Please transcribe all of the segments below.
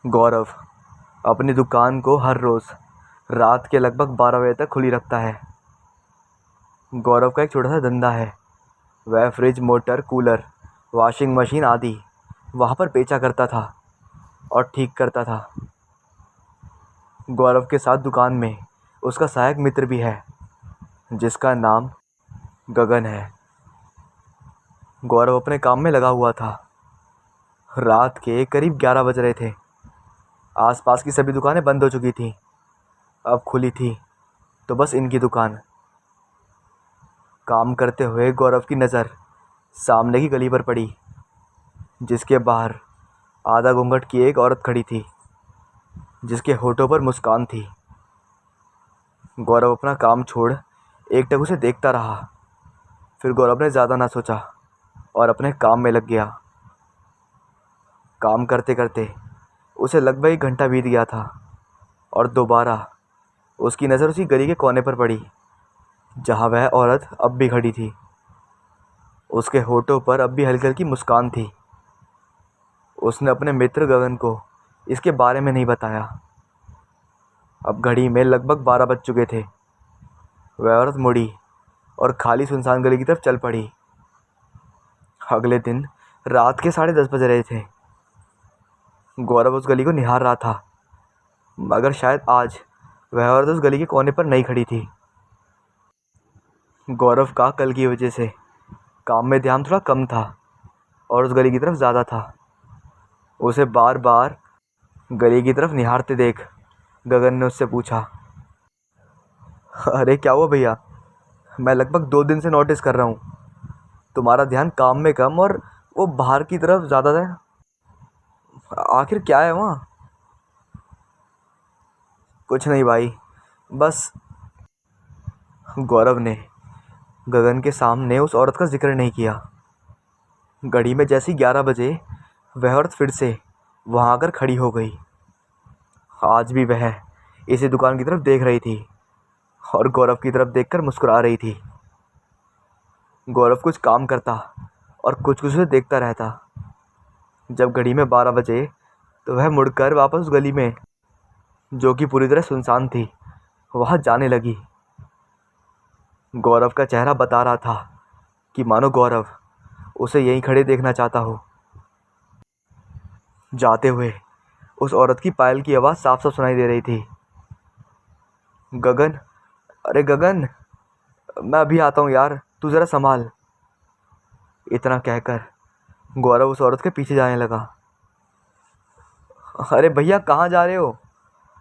गौरव अपनी दुकान को हर रोज़ रात के लगभग 12 बजे तक खुली रखता है। गौरव का एक छोटा सा धंधा है। वह fridge, motor, cooler, washing machine आदि वहाँ पर बेचा करता था और ठीक करता था। गौरव के साथ दुकान में उसका सहायक मित्र भी है जिसका नाम गगन है। गौरव अपने काम में लगा हुआ था। रात के करीब 11 बज रहे थे। आसपास की सभी दुकानें बंद हो चुकी थीं। अब खुली थी तो बस इनकी दुकान। काम करते हुए गौरव की नज़र सामने की गली पर पड़ी जिसके बाहर आधा घूंघट की एक औरत खड़ी थी जिसके होठों पर मुस्कान थी। गौरव अपना काम छोड़ एकटक उसे देखता रहा। फिर गौरव ने ज़्यादा ना सोचा और अपने काम में लग गया। काम करते करते उसे लगभग 1 घंटा बीत गया था और दोबारा उसकी नज़र उसी गली के कोने पर पड़ी जहाँ वह औरत अब भी खड़ी थी। उसके होठों पर अब भी हल्की हल्की मुस्कान थी। उसने अपने मित्र गगन को इसके बारे में नहीं बताया। अब घड़ी में लगभग 12 बज चुके थे। वह औरत मुड़ी और खाली सुनसान गली की तरफ चल पड़ी। अगले दिन रात के 10:30 बज रहे थे। गौरव उस गली को निहार रहा था मगर शायद आज वह औरत उस गली के कोने पर नहीं खड़ी थी। गौरव का कल की वजह से काम में ध्यान थोड़ा कम था और उस गली की तरफ ज़्यादा था। उसे बार बार गली की तरफ निहारते देख गगन ने उससे पूछा, अरे क्या हुआ भैया? मैं लगभग 2 दिन से नोटिस कर रहा हूँ तुम्हारा ध्यान काम में कम और वो बाहर की तरफ ज़्यादा है। आखिर क्या है वहाँ? कुछ नहीं भाई, बस। गौरव ने गगन के सामने उस औरत का जिक्र नहीं किया। घड़ी में जैसे 11 बजे वह औरत फिर से वहाँ आकर खड़ी हो गई। आज भी वह इसी दुकान की तरफ देख रही थी और गौरव की तरफ देखकर मुस्कुरा रही थी। गौरव कुछ काम करता और कुछ कुछ उसे देखता रहता। जब घड़ी में 12 बजे तो वह मुड़कर वापस उस गली में, जो कि पूरी तरह सुनसान थी, वहाँ जाने लगी। गौरव का चेहरा बता रहा था कि मानो गौरव उसे यहीं खड़े देखना चाहता हो। जाते हुए उस औरत की पायल की आवाज़ साफ साफ सुनाई दे रही थी, गगन, अरे गगन, मैं अभी आता हूँ यार, तू ज़रा संभाल। इतना कहकर गौरव उस औरत के पीछे जाने लगा। अरे भैया कहाँ जा रहे हो?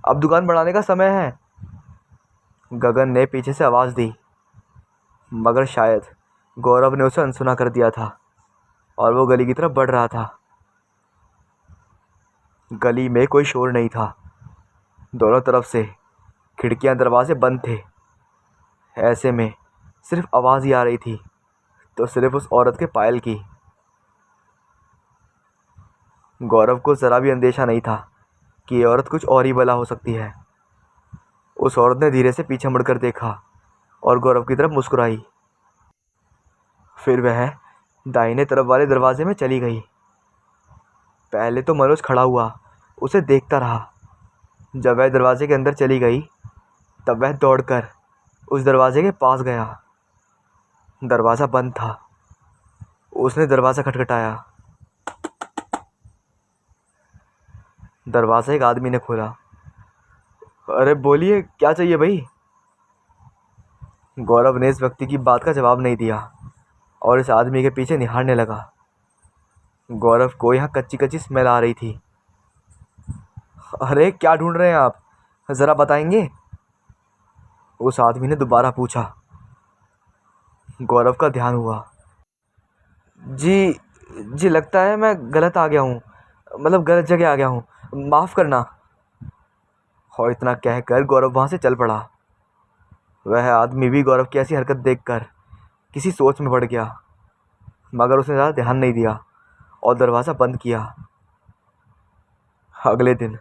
अब दुकान बढ़ाने का समय है। गगन ने पीछे से आवाज़ दी मगर शायद गौरव ने उसे अनसुना कर दिया था और वो गली की तरफ बढ़ रहा था। गली में कोई शोर नहीं था। दोनों तरफ से खिड़कियां दरवाजे बंद थे। ऐसे में सिर्फ आवाज़ ही आ रही थी, तो सिर्फ उस औरत के पायल की। गौरव को ज़रा भी अंदेशा नहीं था कि ये औरत कुछ और ही भला हो सकती है। उस औरत ने धीरे से पीछे मुड़कर देखा और गौरव की तरफ मुस्कुराई। फिर वह दाहिने तरफ वाले दरवाजे में चली गई। पहले तो मनोज खड़ा हुआ उसे देखता रहा। जब वह दरवाजे के अंदर चली गई तब वह दौड़कर उस दरवाजे के पास गया। दरवाज़ा बंद था। उसने दरवाज़ा खटखटाया। दरवाज़ा एक आदमी ने खोला। अरे बोलिए, क्या चाहिए भाई? गौरव ने इस व्यक्ति की बात का जवाब नहीं दिया और इस आदमी के पीछे निहारने लगा। गौरव को यहाँ कच्ची कच्ची स्मेल आ रही थी। अरे क्या ढूंढ रहे हैं आप, ज़रा बताएंगे? उस आदमी ने दोबारा पूछा। गौरव का ध्यान हुआ। जी जी, लगता है मैं गलत आ गया हूँ, मतलब गलत जगह आ गया हूँ, माफ़ करना। और इतना कहकर गौरव वहाँ से चल पड़ा। वह आदमी भी गौरव की ऐसी हरकत देखकर किसी सोच में पड़ गया मगर उसने ज़्यादा ध्यान नहीं दिया और दरवाज़ा बंद किया। अगले दिन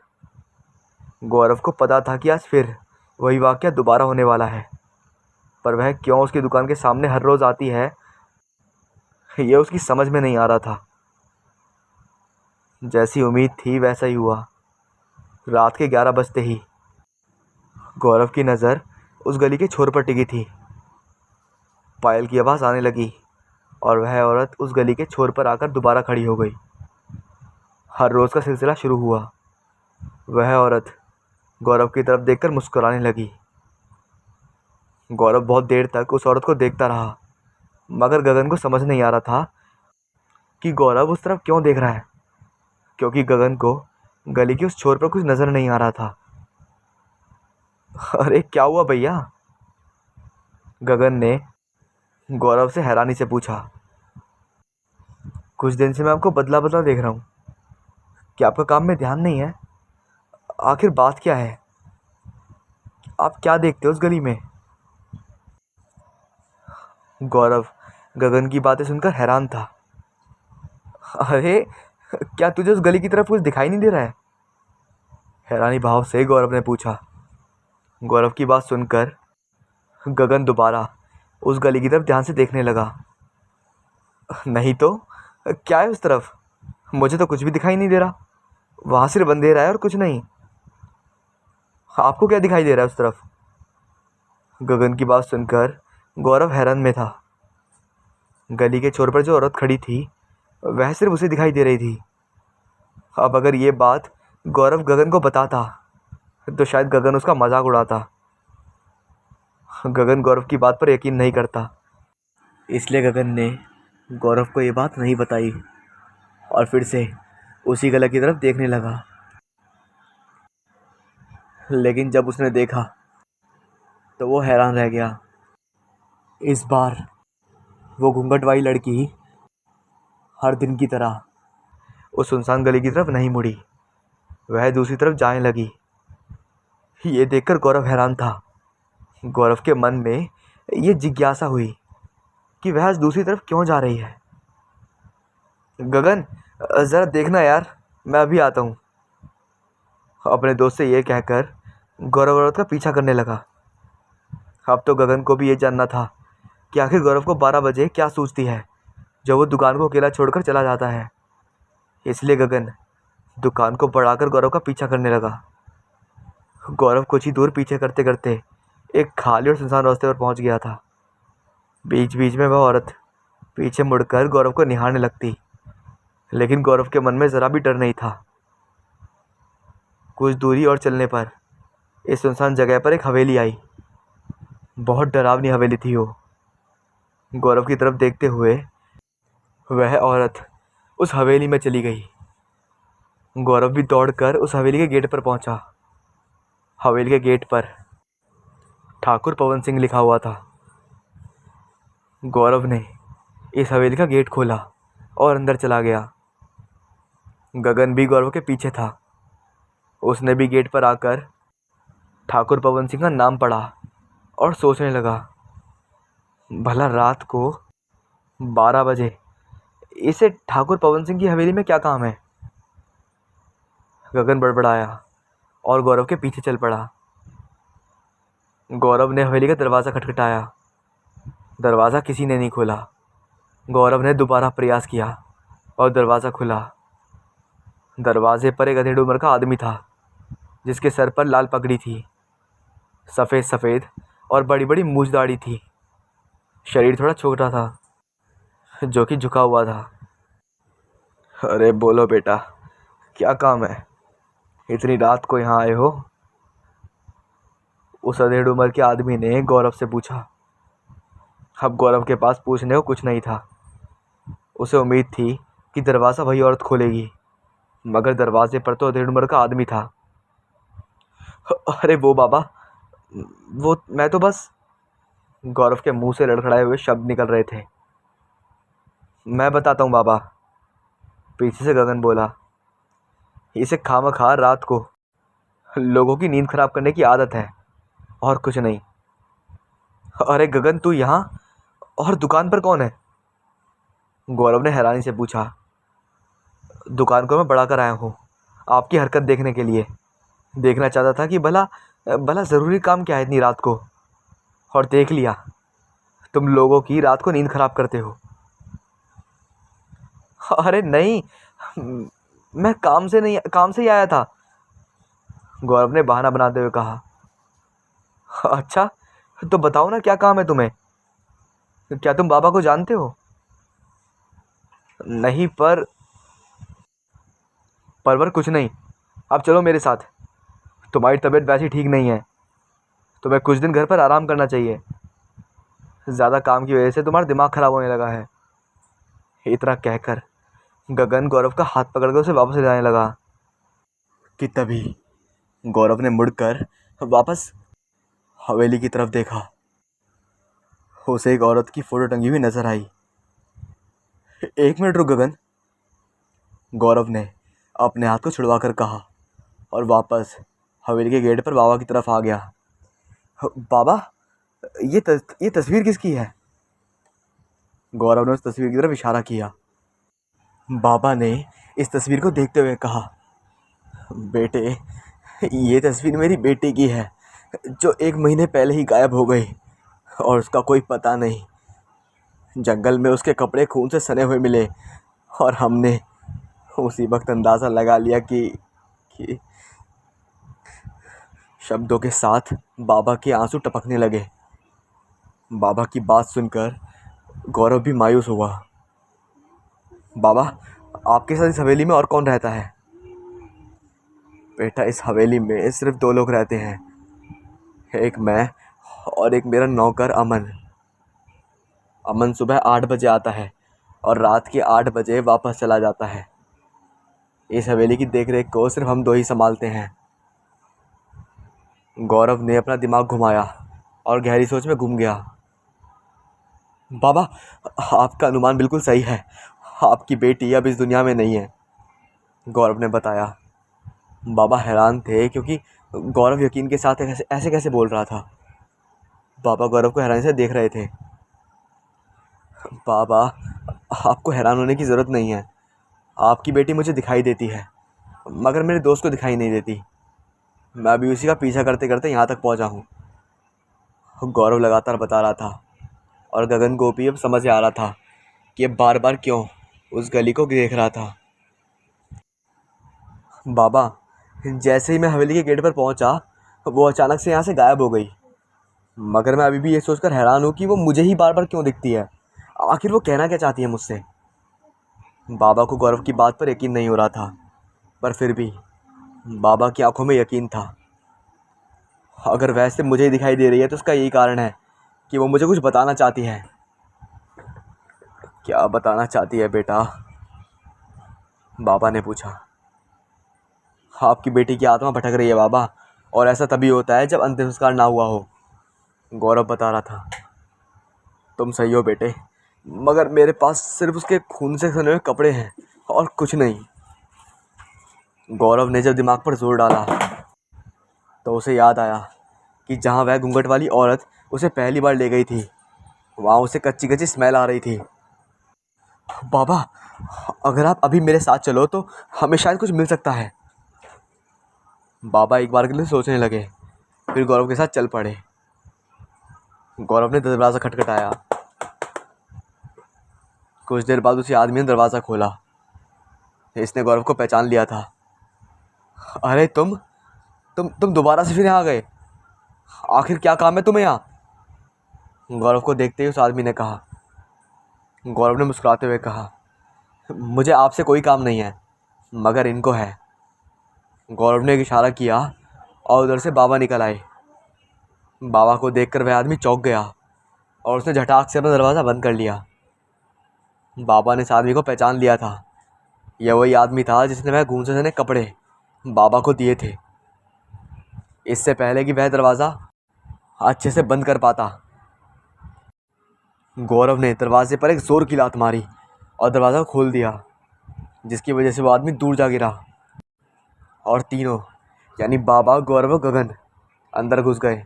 गौरव को पता था कि आज फिर वही वाक़या दोबारा होने वाला है, पर वह क्यों उसकी दुकान के सामने हर रोज़ आती है ये उसकी समझ में नहीं आ रहा था। जैसी उम्मीद थी वैसा ही हुआ। रात के 11 बजते ही गौरव की नज़र उस गली के छोर पर टिकी थी। पायल की आवाज़ आने लगी और वह औरत उस गली के छोर पर आकर दोबारा खड़ी हो गई। हर रोज़ का सिलसिला शुरू हुआ। वह औरत गौरव की तरफ देखकर मुस्कुराने लगी। गौरव बहुत देर तक उस औरत को देखता रहा, मगर गगन को समझ नहीं आ रहा था कि गौरव उस तरफ क्यों देख रहा है, क्योंकि गगन को गली के उस छोर पर कुछ नज़र नहीं आ रहा था। अरे क्या हुआ भैया? गगन ने गौरव से हैरानी से पूछा। कुछ दिन से मैं आपको बदला बदला देख रहा हूँ। क्या आपका काम में ध्यान नहीं है? आखिर बात क्या है? आप क्या देखते हो उस गली में? गौरव गगन की बातें सुनकर हैरान था। अरे क्या तुझे उस गली की तरफ कुछ दिखाई नहीं दे रहा है? हैरानी भाव से गौरव ने पूछा। गौरव की बात सुनकर गगन दोबारा उस गली की तरफ ध्यान से देखने लगा। नहीं तो, क्या है उस तरफ? मुझे तो कुछ भी दिखाई नहीं दे रहा। वहां सिर्फ अंधेरा है और कुछ नहीं। आपको क्या दिखाई दे रहा है उस तरफ? गगन की बात सुनकर गौरव हैरान में था। गली के छोर पर जो औरत खड़ी थी वह सिर्फ उसे दिखाई दे रही थी। अब अगर ये बात गौरव गगन को बताता तो शायद गगन उसका मजाक उड़ाता। गगन गौरव की बात पर यकीन नहीं करता, इसलिए गगन ने गौरव को ये बात नहीं बताई और फिर से उसी गली की तरफ देखने लगा। लेकिन जब उसने देखा तो वो हैरान रह गया। इस बार वो घूंघट वाली लड़की हर दिन की तरह उस सुनसान गली की तरफ नहीं मुड़ी। वह दूसरी तरफ जाने लगी। ये देखकर गौरव हैरान था। गौरव के मन में ये जिज्ञासा हुई कि वह आज दूसरी तरफ क्यों जा रही है। गगन, ज़रा देखना यार, मैं अभी आता हूँ। अपने दोस्त से ये कहकर गौरव औरत का पीछा करने लगा। अब तो गगन को भी ये जानना था कि आखिर गौरव को 12 बजे क्या सूझती है जो वो दुकान को अकेला छोड़कर चला जाता है। इसलिए गगन दुकान को बढ़ाकर गौरव का पीछा करने लगा। गौरव कुछ ही दूर पीछे करते करते एक खाली और सुनसान रास्ते पर पहुंच गया था। बीच बीच में वह औरत पीछे मुड़कर गौरव को निहारने लगती, लेकिन गौरव के मन में ज़रा भी डर नहीं था। कुछ दूरी और चलने पर इस सुनसान जगह पर एक हवेली आई। बहुत डरावनी हवेली थी वो। गौरव की तरफ देखते हुए वह औरत उस हवेली में चली गई। गौरव भी दौड़कर उस हवेली के गेट पर पहुंचा। हवेली के गेट पर ठाकुर पवन सिंह लिखा हुआ था। गौरव ने इस हवेली का गेट खोला और अंदर चला गया। गगन भी गौरव के पीछे था। उसने भी गेट पर आकर ठाकुर पवन सिंह का नाम पढ़ा और सोचने लगा, भला रात को 12 बजे इसे ठाकुर पवन सिंह की हवेली में क्या काम है। गगन बड़बड़ाया और गौरव के पीछे चल पड़ा। गौरव ने हवेली का दरवाज़ा खटखटाया। दरवाज़ा किसी ने नहीं खोला। गौरव ने दोबारा प्रयास किया और दरवाज़ा खुला। दरवाजे पर एक अधेड़ उम्र का आदमी था, जिसके सर पर लाल पगड़ी थी, सफ़ेद सफ़ेद और बड़ी बड़ी मूछ दाढ़ी थी। शरीर थोड़ा छोटा था, जो कि झुका हुआ था। अरे बोलो बेटा, क्या काम है? इतनी रात को यहाँ आए हो? उस अधेड़ उम्र के आदमी ने गौरव से पूछा। अब गौरव के पास पूछने को कुछ नहीं था। उसे उम्मीद थी कि दरवाज़ा वही औरत खोलेगी, मगर दरवाजे पर तो अधेड़ उम्र का आदमी था। अरे वो बाबा, वो मैं तो बस। गौरव के मुंह से लड़खड़ाए हुए शब्द निकल रहे थे। मैं बताता हूँ बाबा, पीछे से गगन बोला। इसे खामखा रात को लोगों की नींद खराब करने की आदत है और कुछ नहीं। अरे गगन, तू यहाँ और दुकान पर कौन है? गौरव ने हैरानी से पूछा। दुकान को मैं बढ़ा कर आया हूँ आपकी हरकत देखने के लिए। देखना चाहता था कि भला भला ज़रूरी काम क्या है इतनी रात को, और देख लिया, तुम लोगों की रात को नींद खराब करते हो। अरे नहीं, मैं काम से ही आया था, गौरव ने बहाना बनाते हुए कहा। अच्छा, तो बताओ ना क्या काम है तुम्हें? क्या तुम बाबा को जानते हो? नहीं, पर कुछ नहीं। अब चलो मेरे साथ। तुम्हारी तबीयत वैसे ठीक नहीं है, तुम्हें कुछ दिन घर पर आराम करना चाहिए। ज़्यादा काम की वजह से तुम्हारा दिमाग खराब होने लगा है। इतना कहकर गगन गौरव का हाथ पकड़कर उसे वापस ले जाने लगा कि तभी गौरव ने मुड़कर वापस हवेली की तरफ देखा। उसे एक औरत की फोटो टंगी हुई नजर आई। एक मिनट रुक गगन, गौरव ने अपने हाथ को छुड़वा कर कहा और वापस हवेली के गेट पर बाबा की तरफ आ गया। बाबा, ये तस्वीर किसकी है? गौरव ने उस तस्वीर की तरफ इशारा किया। बाबा ने इस तस्वीर को देखते हुए कहा, बेटे, ये तस्वीर मेरी बेटी की है, जो 1 महीने पहले ही गायब हो गई और उसका कोई पता नहीं। जंगल में उसके कपड़े खून से सने हुए मिले और हमने उसी वक्त अंदाज़ा लगा लिया कि शब्दों के साथ बाबा के आंसू टपकने लगे। बाबा की बात सुनकर गौरव भी मायूस हुआ। बाबा, आपके साथ इस हवेली में और कौन रहता है? बेटा, इस हवेली में सिर्फ 2 लोग रहते हैं, एक मैं और एक मेरा नौकर अमन। अमन सुबह 8 बजे आता है और रात के 8 बजे वापस चला जाता है। इस हवेली की देखरेख को सिर्फ हम 2 ही संभालते हैं। गौरव ने अपना दिमाग घुमाया और गहरी सोच में घूम गया। बाबा, आपका अनुमान बिल्कुल सही है, आपकी बेटी अब इस दुनिया में नहीं है, गौरव ने बताया। बाबा हैरान थे क्योंकि गौरव यकीन के साथ ऐसे ऐसे कैसे बोल रहा था। बाबा गौरव को हैरानी से देख रहे थे। बाबा, आपको हैरान होने की ज़रूरत नहीं है, आपकी बेटी मुझे दिखाई देती है, मगर मेरे दोस्त को दिखाई नहीं देती। मैं अभी उसी का पीछा करते करते यहाँ तक पहुँचा हूँ, गौरव लगातार बता रहा था। और गगन को भी अब समझ आ रहा था कि अब बार बार क्यों उस गली को देख रहा था। बाबा, जैसे ही मैं हवेली के गेट पर पहुंचा, वो अचानक से यहाँ से गायब हो गई, मगर मैं अभी भी ये सोचकर हैरान हूँ कि वो मुझे ही बार बार क्यों दिखती है। आखिर वो कहना क्या चाहती है मुझसे? बाबा को गौरव की बात पर यकीन नहीं हो रहा था, पर फिर भी बाबा की आंखों में यकीन था। अगर वैसे मुझे ही दिखाई दे रही है तो उसका यही कारण है कि वो मुझे कुछ बताना चाहती है। क्या बताना चाहती है बेटा? बाबा ने पूछा। आपकी बेटी की आत्मा भटक रही है बाबा, और ऐसा तभी होता है जब अंतिम संस्कार ना हुआ हो, गौरव बता रहा था। तुम सही हो बेटे, मगर मेरे पास सिर्फ उसके खून से सने हुए कपड़े हैं और कुछ नहीं। गौरव ने जब दिमाग पर जोर डाला तो उसे याद आया कि जहाँ वह घूंघट वाली औरत उसे पहली बार ले गई थी, वहाँ उसे कच्ची कच्ची स्मेल आ रही थी। बाबा, अगर आप अभी मेरे साथ चलो तो हमें शायद कुछ मिल सकता है। बाबा एक बार के लिए सोचने लगे, फिर गौरव के साथ चल पड़े। गौरव ने दरवाज़ा खटखटाया। कुछ देर बाद उसी आदमी ने दरवाज़ा खोला। इसने गौरव को पहचान लिया था। अरे तुम दोबारा से फिर यहाँ आ गए, आखिर क्या काम है तुम्हें यहाँ? गौरव को देखते ही उस आदमी ने कहा। गौरव ने मुस्कुराते हुए कहा, मुझे आपसे कोई काम नहीं है, मगर इनको है। गौरव ने एक इशारा किया और उधर से बाबा निकल आए। बाबा को देखकर वह आदमी चौंक गया और उसने झटाक से अपना दरवाज़ा बंद कर लिया। बाबा ने इस आदमी को पहचान लिया था। यह वही आदमी था जिसने वह घूम से कपड़े बाबा को दिए थे, इससे पहले कि वह दरवाज़ा अच्छे से बंद कर पाता। गौरव ने दरवाजे पर एक जोर की लात मारी और दरवाज़ा खोल दिया, जिसकी वजह से वो आदमी दूर जा गिरा और तीनों, यानी बाबा, गौरव और गगन, अंदर घुस गए।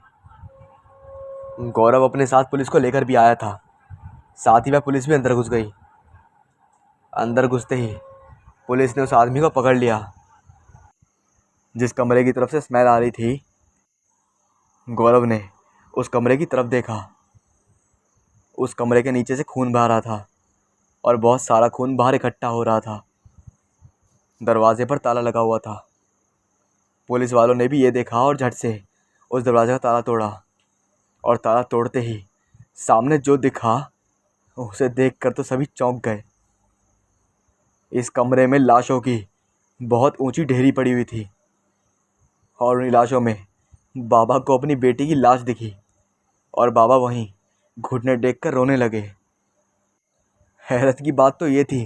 गौरव अपने साथ पुलिस को लेकर भी आया था, साथ ही वह पुलिस भी अंदर घुस गई। अंदर घुसते ही पुलिस ने उस आदमी को पकड़ लिया। जिस कमरे की तरफ से स्मेल आ रही थी, गौरव ने उस कमरे की तरफ देखा। उस कमरे के नीचे से खून बह रहा था और बहुत सारा खून बाहर इकट्ठा हो रहा था। दरवाजे पर ताला लगा हुआ था। पुलिस वालों ने भी ये देखा और झट से उस दरवाजे का ताला तोड़ा। और ताला तोड़ते ही सामने जो दिखा उसे देखकर तो सभी चौंक गए। इस कमरे में लाशों की बहुत ऊंची ढेरी पड़ी हुई थी और उन्हीं लाशों में बाबा को अपनी बेटी की लाश दिखी और बाबा वहीं घुटने टेक कर रोने लगे। हैरत की बात तो ये थी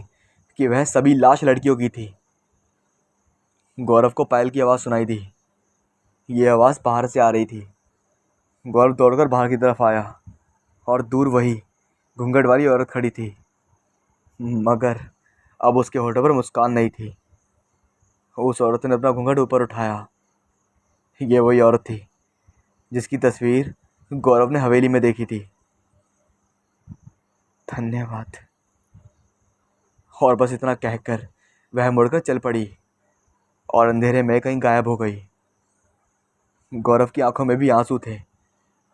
कि वह सभी लाश लड़कियों की थी। गौरव को पायल की आवाज़ सुनाई दी। ये आवाज़ बाहर से आ रही थी। गौरव दौड़कर बाहर की तरफ आया और दूर वही घूंघट वाली औरत खड़ी थी, मगर अब उसके होठों पर मुस्कान नहीं थी। उस औरत ने अपना घूंघट ऊपर उठाया। ये वही औरत थी जिसकी तस्वीर गौरव ने हवेली में देखी थी। धन्यवाद। और बस इतना कहकर वह मुड़कर चल पड़ी और अंधेरे में कहीं गायब हो गई। गौरव की आंखों में भी आंसू थे,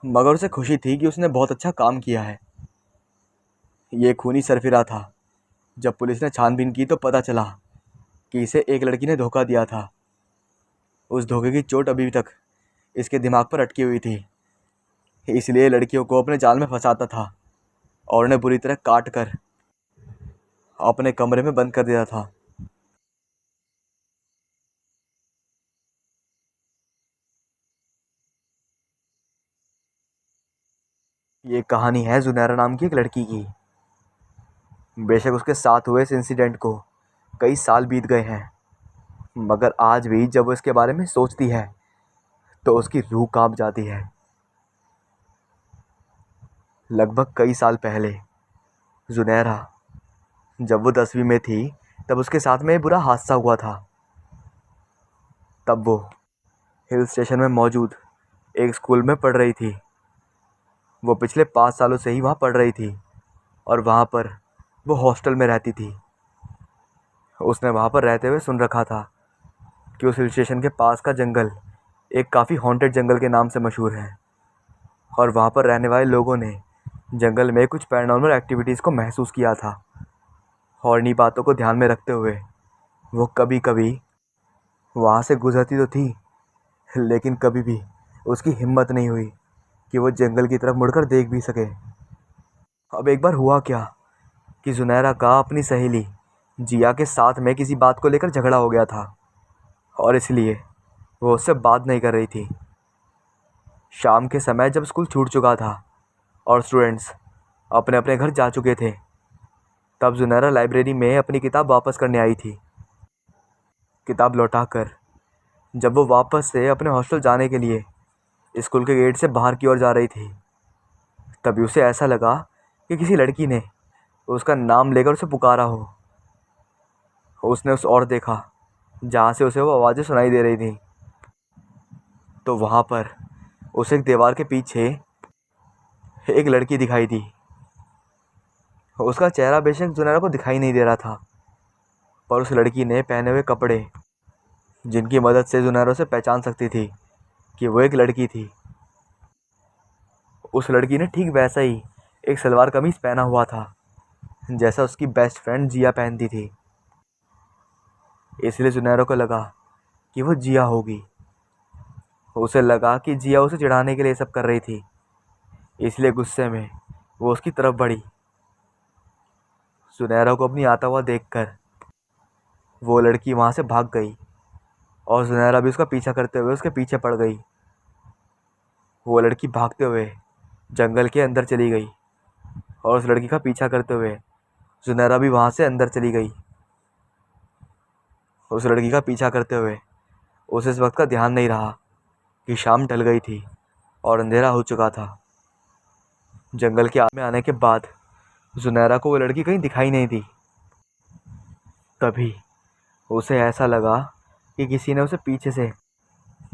मगर उसे खुशी थी कि उसने बहुत अच्छा काम किया है। ये खूनी सरफिरा था। जब पुलिस ने छानबीन की तो पता चला कि इसे एक लड़की ने धोखा दिया था। उस धोखे की चोट अभी तक इसके दिमाग पर अटकी हुई थी, इसलिए लड़कियों को अपने जाल में फंसाता था और उन्हें बुरी तरह काट कर अपने कमरे में बंद कर दिया था। ये कहानी है जुनैरा नाम की एक लड़की की। बेशक उसके साथ हुए इस इंसिडेंट को कई साल बीत गए हैं, मगर आज भी जब वो इसके बारे में सोचती है तो उसकी रूह कांप जाती है। लगभग कई साल पहले जुनैरा जब वो 10वीं में थी तब उसके साथ में बुरा हादसा हुआ था। तब वो हिल स्टेशन में मौजूद एक स्कूल में पढ़ रही थी। वो पिछले 5 सालों से ही वहाँ पढ़ रही थी और वहाँ पर वो हॉस्टल में रहती थी। उसने वहाँ पर रहते हुए सुन रखा था कि उस हिल स्टेशन के पास का जंगल एक काफ़ी हॉन्टेड जंगल के नाम से मशहूर है और वहाँ पर रहने वाले लोगों ने जंगल में कुछ पैरानॉर्मल एक्टिविटीज़ को महसूस किया था। और इन्हीं बातों को ध्यान में रखते हुए वो कभी कभी वहाँ से गुजरती तो थी, लेकिन कभी भी उसकी हिम्मत नहीं हुई कि वो जंगल की तरफ मुड़कर देख भी सके। अब एक बार हुआ क्या कि जुनैरा का अपनी सहेली जिया के साथ में किसी बात को लेकर झगड़ा हो गया था और इसलिए वो उससे बात नहीं कर रही थी। शाम के समय जब स्कूल छूट चुका था और स्टूडेंट्स अपने अपने घर जा चुके थे, तब जुनैरा लाइब्रेरी में अपनी किताब वापस करने आई थी। किताब लौटाकर जब वो वापस से अपने हॉस्टल जाने के लिए स्कूल के गेट से बाहर की ओर जा रही थी, तभी उसे ऐसा लगा कि किसी लड़की ने उसका नाम लेकर उसे पुकारा हो। उसने उस ओर देखा जहाँ से उसे वो आवाज़ें सुनाई दे रही थी, तो वहाँ पर उसे एक दीवार के पीछे एक लड़की दिखाई दी। उसका चेहरा बेशक जुनैरा को दिखाई नहीं दे रहा था, पर उस लड़की ने पहने हुए कपड़े जिनकी मदद से जुनैरा उसे पहचान सकती थी कि वो एक लड़की थी, उस लड़की ने ठीक वैसा ही एक सलवार कमीज पहना हुआ था जैसा उसकी बेस्ट फ्रेंड जिया पहनती थी। इसलिए जुनैरा को लगा कि वो जिया होगी। उसे लगा कि जिया उसे चिढ़ाने के लिए सब कर रही थी, इसलिए गुस्से में वो उसकी तरफ बढ़ी। जुनैरा को अपनी आता हुआ देखकर वो लड़की वहाँ से भाग गई और जुनैरा भी उसका पीछा करते हुए उसके पीछे पड़ गई। वो लड़की भागते हुए जंगल के अंदर चली गई और उस लड़की का पीछा करते हुए जुनैरा भी वहाँ से अंदर चली गई। उस लड़की का पीछा करते हुए उसे इस वक्त का ध्यान नहीं रहा कि शाम ढल गई थी और अंधेरा हो चुका था। जंगल के में आने के बाद जुनैरा को वो लड़की कहीं दिखाई नहीं दी। तभी उसे ऐसा लगा कि किसी ने उसे पीछे से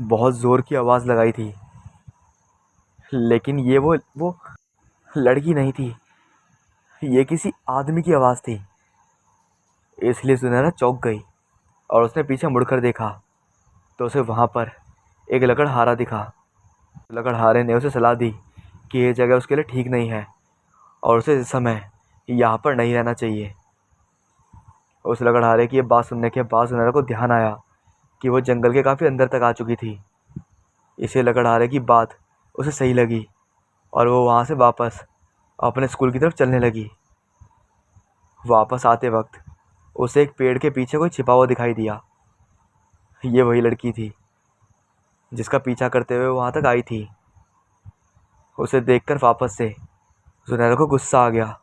बहुत ज़ोर की आवाज़ लगाई थी, लेकिन ये वो लड़की नहीं थी, ये किसी आदमी की आवाज़ थी। इसलिए जुनैरा चौंक गई और उसने पीछे मुड़कर देखा तो उसे वहाँ पर एक लकड़हारा दिखा। लकड़हारे ने उसे सलाह दी कि ये जगह उसके लिए ठीक नहीं है और उसे इस समय यहाँ पर नहीं रहना चाहिए। उस लकड़हारे की ये बात सुनने के बाद सुनहरा को ध्यान आया कि वो जंगल के काफ़ी अंदर तक आ चुकी थी। इसे लकड़हारे की बात उसे सही लगी और वो वहाँ से वापस अपने स्कूल की तरफ चलने लगी। वापस आते वक्त उसे एक पेड़ के पीछे कोई छिपा हुआ दिखाई दिया। ये वही लड़की थी जिसका पीछा करते हुए वहाँ तक आई थी। उसे देखकर वापस से सुनहरा को गुस्सा आ गया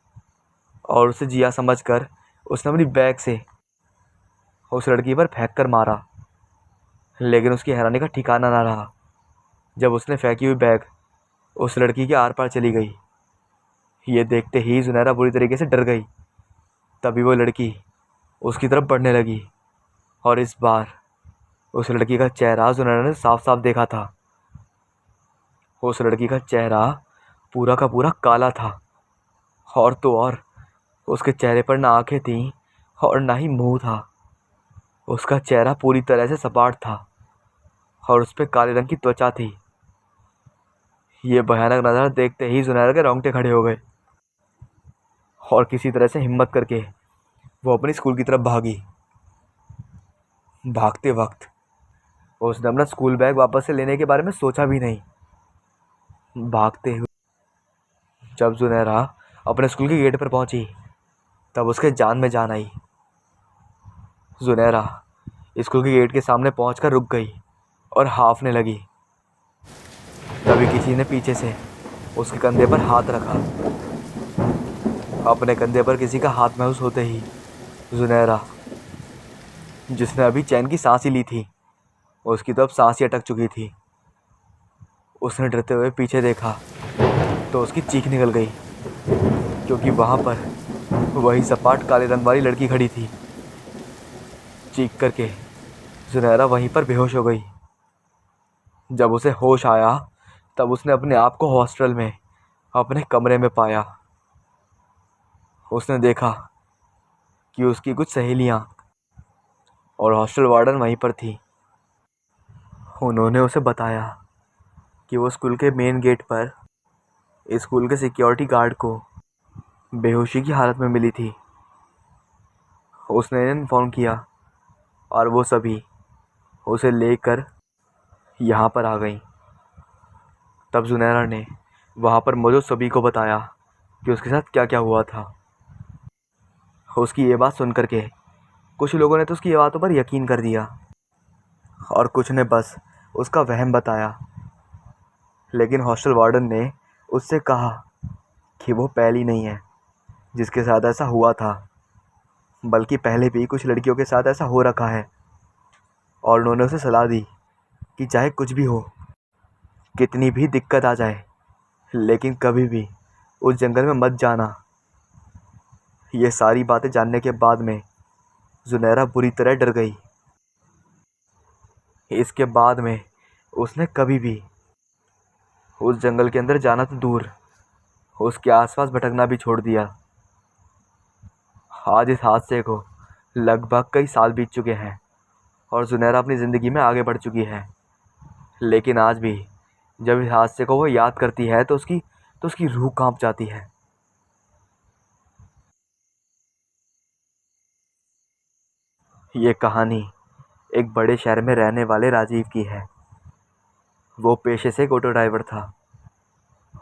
और उसे जिया समझकर उसने अपनी बैग से उस लड़की पर फेंक कर मारा। लेकिन उसकी हैरानी का ठिकाना ना रहा जब उसने फेंकी हुई बैग उस लड़की के आर पार चली गई। ये देखते ही सुनहरा बुरी तरीके से डर गई। तभी वो लड़की उसकी तरफ बढ़ने लगी और इस बार उस लड़की का चेहरा सुनहरा ने साफ साफ देखा था। उस लड़की का चेहरा पूरा का पूरा काला था और तो और उसके चेहरे पर ना आंखें थीं और ना ही मुंह था। उसका चेहरा पूरी तरह से सपाट था और उस पर काले रंग की त्वचा थी। ये भयानक नज़ारा देखते ही सुनहरा के रोंगटे खड़े हो गए और किसी तरह से हिम्मत करके वो अपनी स्कूल की तरफ भागी। भागते वक्त उसने अपना स्कूल बैग वापस से लेने के बारे में सोचा भी नहीं। भागते हुए जब सुनहरा अपने स्कूल के गेट पर पहुंची तब उसके जान में जान आई। सुनहरा स्कूल के गेट के सामने पहुंचकर रुक गई और हाफने लगी। तभी किसी ने पीछे से उसके कंधे पर हाथ रखा। अपने कंधे पर किसी का हाथ महसूस होते ही सुनहरा, जिसने अभी चैन की सांस ही ली थी, उसकी तो अब सांस ही अटक चुकी थी। उसने डरते हुए पीछे देखा तो उसकी चीख निकल गई क्योंकि वहाँ पर वही सपाट काले रंग वाली लड़की खड़ी थी। चीख करके सुनहरा वहीं पर बेहोश हो गई। जब उसे होश आया तब उसने अपने आप को हॉस्टल में अपने कमरे में पाया। उसने देखा कि उसकी कुछ सहेलियां और हॉस्टल वार्डन वहीं पर थी। उन्होंने उसे बताया कि वो स्कूल के मेन गेट पर स्कूल के सिक्योरिटी गार्ड को बेहोशी की हालत में मिली थी। उसने इन्हें इन्फॉर्म किया और वो सभी उसे लेकर यहाँ पर आ गई। तब सुनहरा ने वहाँ पर मौजूद सभी को बताया कि उसके साथ क्या क्या हुआ था। उसकी ये बात सुन करके कुछ लोगों ने तो उसकी ये बातों पर यकीन कर दिया और कुछ ने बस उसका वहम बताया। लेकिन हॉस्टल वार्डन ने उससे कहा कि वो पहली नहीं है जिसके साथ ऐसा हुआ था, बल्कि पहले भी कुछ लड़कियों के साथ ऐसा हो रखा है। और उन्होंने उसे सलाह दी कि चाहे कुछ भी हो, कितनी भी दिक्कत आ जाए, लेकिन कभी भी उस जंगल में मत जाना। ये सारी बातें जानने के बाद में सुनहरा बुरी तरह डर गई। इसके बाद में उसने कभी भी उस जंगल के अंदर जाना तो दूर, उसके आसपास भटकना भी छोड़ दिया। आज इस हादसे को लगभग कई साल बीत चुके हैं और सुनहरा अपनी ज़िंदगी में आगे बढ़ चुकी है। लेकिन आज भी जब इस हादसे को वो याद करती है तो उसकी रूह कांप जाती है। ये कहानी एक बड़े शहर में रहने वाले राजीव की है। वो पेशे से एक ऑटो ड्राइवर था।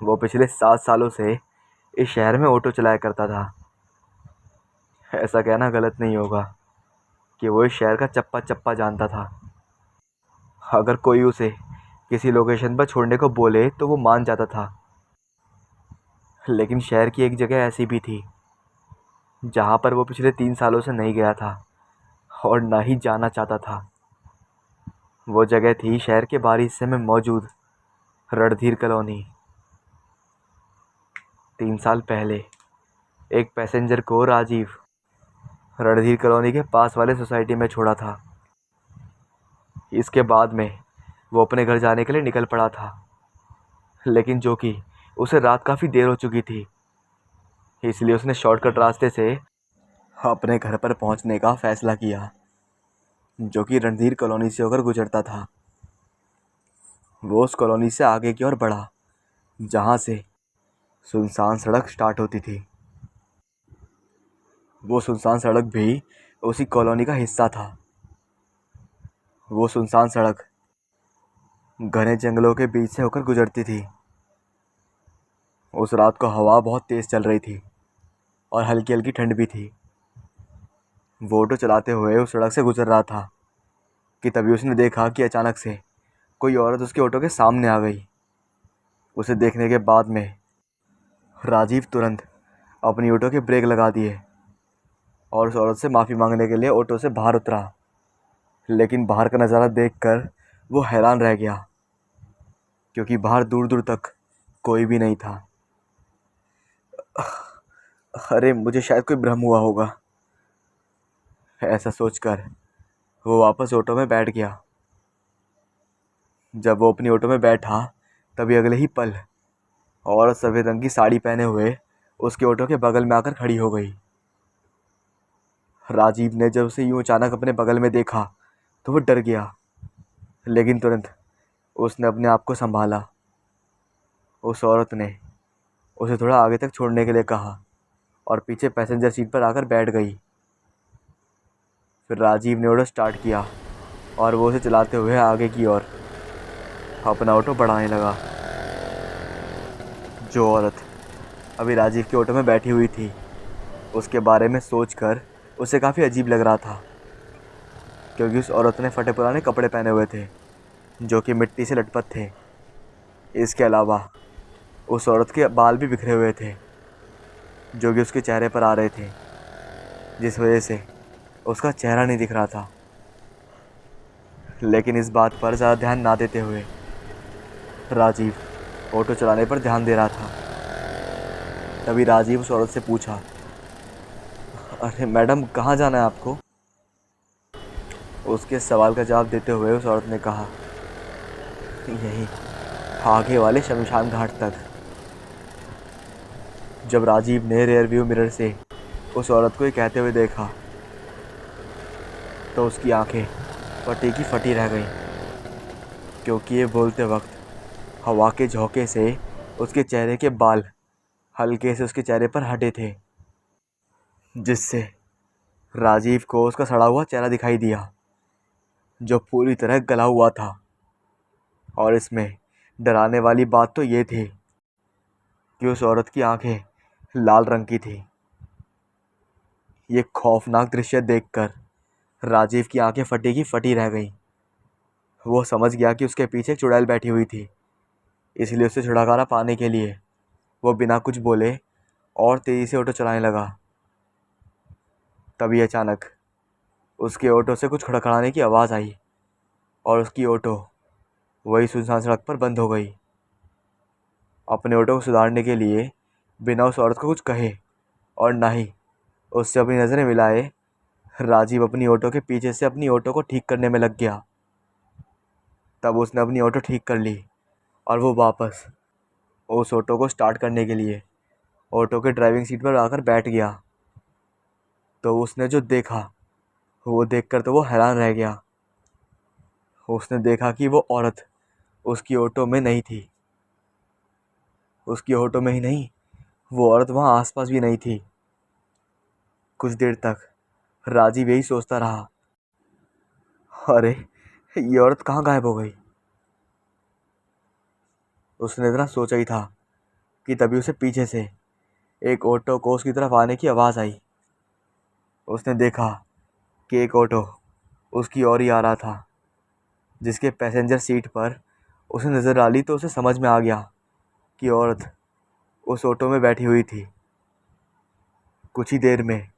वो पिछले 7 सालों से इस शहर में ऑटो चलाया करता था। ऐसा कहना गलत नहीं होगा कि वो इस शहर का चप्पा चप्पा जानता था। अगर कोई उसे किसी लोकेशन पर छोड़ने को बोले तो वो मान जाता था। लेकिन शहर की एक जगह ऐसी भी थी जहाँ पर वो पिछले 3 सालों से नहीं गया था और ना ही जाना चाहता था। वो जगह थी शहर के बाहरी हिस्से में मौजूद रणधीर कॉलोनी। 3 साल पहले एक पैसेंजर को राजीव रणधीर कॉलोनी के पास वाले सोसाइटी में छोड़ा था। इसके बाद में वो अपने घर जाने के लिए निकल पड़ा था, लेकिन जो कि उसे रात काफ़ी देर हो चुकी थी, इसलिए उसने शॉर्टकट रास्ते से अपने घर पर पहुंचने का फैसला किया, जो कि रणधीर कॉलोनी से होकर गुजरता था। वो उस कॉलोनी से आगे की ओर बढ़ा जहां से सुनसान सड़क स्टार्ट होती थी। वो सुनसान सड़क भी उसी कॉलोनी का हिस्सा था। वो सुनसान सड़क घने जंगलों के बीच से होकर गुजरती थी। उस रात को हवा बहुत तेज चल रही थी और हल्की हल्की ठंड भी थी। वो ऑटो चलाते हुए उस सड़क से गुजर रहा था कि तभी उसने देखा कि अचानक से कोई औरत उसके ऑटो के सामने आ गई। उसे देखने के बाद में राजीव तुरंत अपनी ऑटो के ब्रेक लगा दिए और उस औरत से माफ़ी मांगने के लिए ऑटो से बाहर उतरा। लेकिन बाहर का नज़ारा देखकर वो हैरान रह गया, क्योंकि बाहर दूर दूर तक कोई भी नहीं था। अरे, मुझे शायद कोई भ्रम हुआ होगा, ऐसा सोचकर वो वापस ऑटो में बैठ गया। जब वो अपनी ऑटो में बैठा तभी अगले ही पल औरत सफ़ेद रंग की साड़ी पहने हुए उसके ऑटो के बगल में आकर खड़ी हो गई। राजीव ने जब उसे यूं अचानक अपने बगल में देखा तो वो डर गया, लेकिन तुरंत उसने अपने आप को संभाला। उस औरत ने उसे थोड़ा आगे तक छोड़ने के लिए कहा और पीछे पैसेंजर सीट पर आकर बैठ गई। फिर राजीव ने ऑटो स्टार्ट किया और वो उसे चलाते हुए आगे की ओर अपना ऑटो बढ़ाने लगा। जो औरत अभी राजीव के ऑटो में बैठी हुई थी, उसके बारे में सोचकर उसे काफ़ी अजीब लग रहा था, क्योंकि उस औरत ने फटे पुराने कपड़े पहने हुए थे जो कि मिट्टी से लटपट थे। इसके अलावा उस औरत के बाल भी बिखरे हुए थे जो कि उसके चेहरे पर आ रहे थे, जिस वजह से उसका चेहरा नहीं दिख रहा था। लेकिन इस बात पर ज़्यादा ध्यान ना देते हुए राजीव ऑटो चलाने पर ध्यान दे रहा था। तभी राजीव उस औरत से पूछा, अरे मैडम, कहाँ जाना है आपको? उसके सवाल का जवाब देते हुए उस औरत ने कहा, यही आगे वाले शमशान घाट तक। जब राजीव ने रियर व्यू मिरर से उस औरत को ये कहते हुए देखा तो उसकी आंखें फटी की फटी रह गईं, क्योंकि ये बोलते वक्त हवा के झोंके से उसके चेहरे के बाल हल्के से उसके चेहरे पर हटे थे, जिससे राजीव को उसका सड़ा हुआ चेहरा दिखाई दिया जो पूरी तरह गला हुआ था। और इसमें डराने वाली बात तो ये थी कि उस औरत की आंखें लाल रंग की थी। ये खौफनाक दृश्य देखकर राजीव की आंखें फटी की फटी रह गईं। वो समझ गया कि उसके पीछे एक चुड़ैल बैठी हुई थी, इसलिए उससे छुटकारा पाने के लिए वो बिना कुछ बोले और तेज़ी से ऑटो चलाने लगा। तभी अचानक उसके ऑटो से कुछ खड़खड़ाने की आवाज़ आई और उसकी ऑटो वही सुनसान सड़क पर बंद हो गई। अपने ऑटो को सुधारने के लिए बिना उस औरत को कुछ कहे और ना ही उससे अपनी नज़रें मिलाए राजीव अपनी ऑटो के पीछे से अपनी ऑटो को ठीक करने में लग गया। तब उसने अपनी ऑटो ठीक कर ली और वो वापस उस ऑटो को स्टार्ट करने के लिए ऑटो के ड्राइविंग सीट पर आकर बैठ गया। तो उसने जो देखा वो देखकर तो वो हैरान रह गया। उसने देखा कि वो औरत उसकी ऑटो में नहीं थी। उसकी ऑटो में ही नहीं, वो औरत वहाँ आसपास भी नहीं थी। कुछ देर तक राजीव यही सोचता रहा, अरे, ये औरत कहाँ गायब हो गई। उसने इतना सोचा ही था कि तभी उसे पीछे से एक ऑटो को उसकी तरफ आने की आवाज़ आई। उसने देखा कि एक ऑटो उसकी ओर ही आ रहा था, जिसके पैसेंजर सीट पर उसे नज़र डाली तो उसे समझ में आ गया कि औरत उस ऑटो में बैठी हुई थी। कुछ ही देर में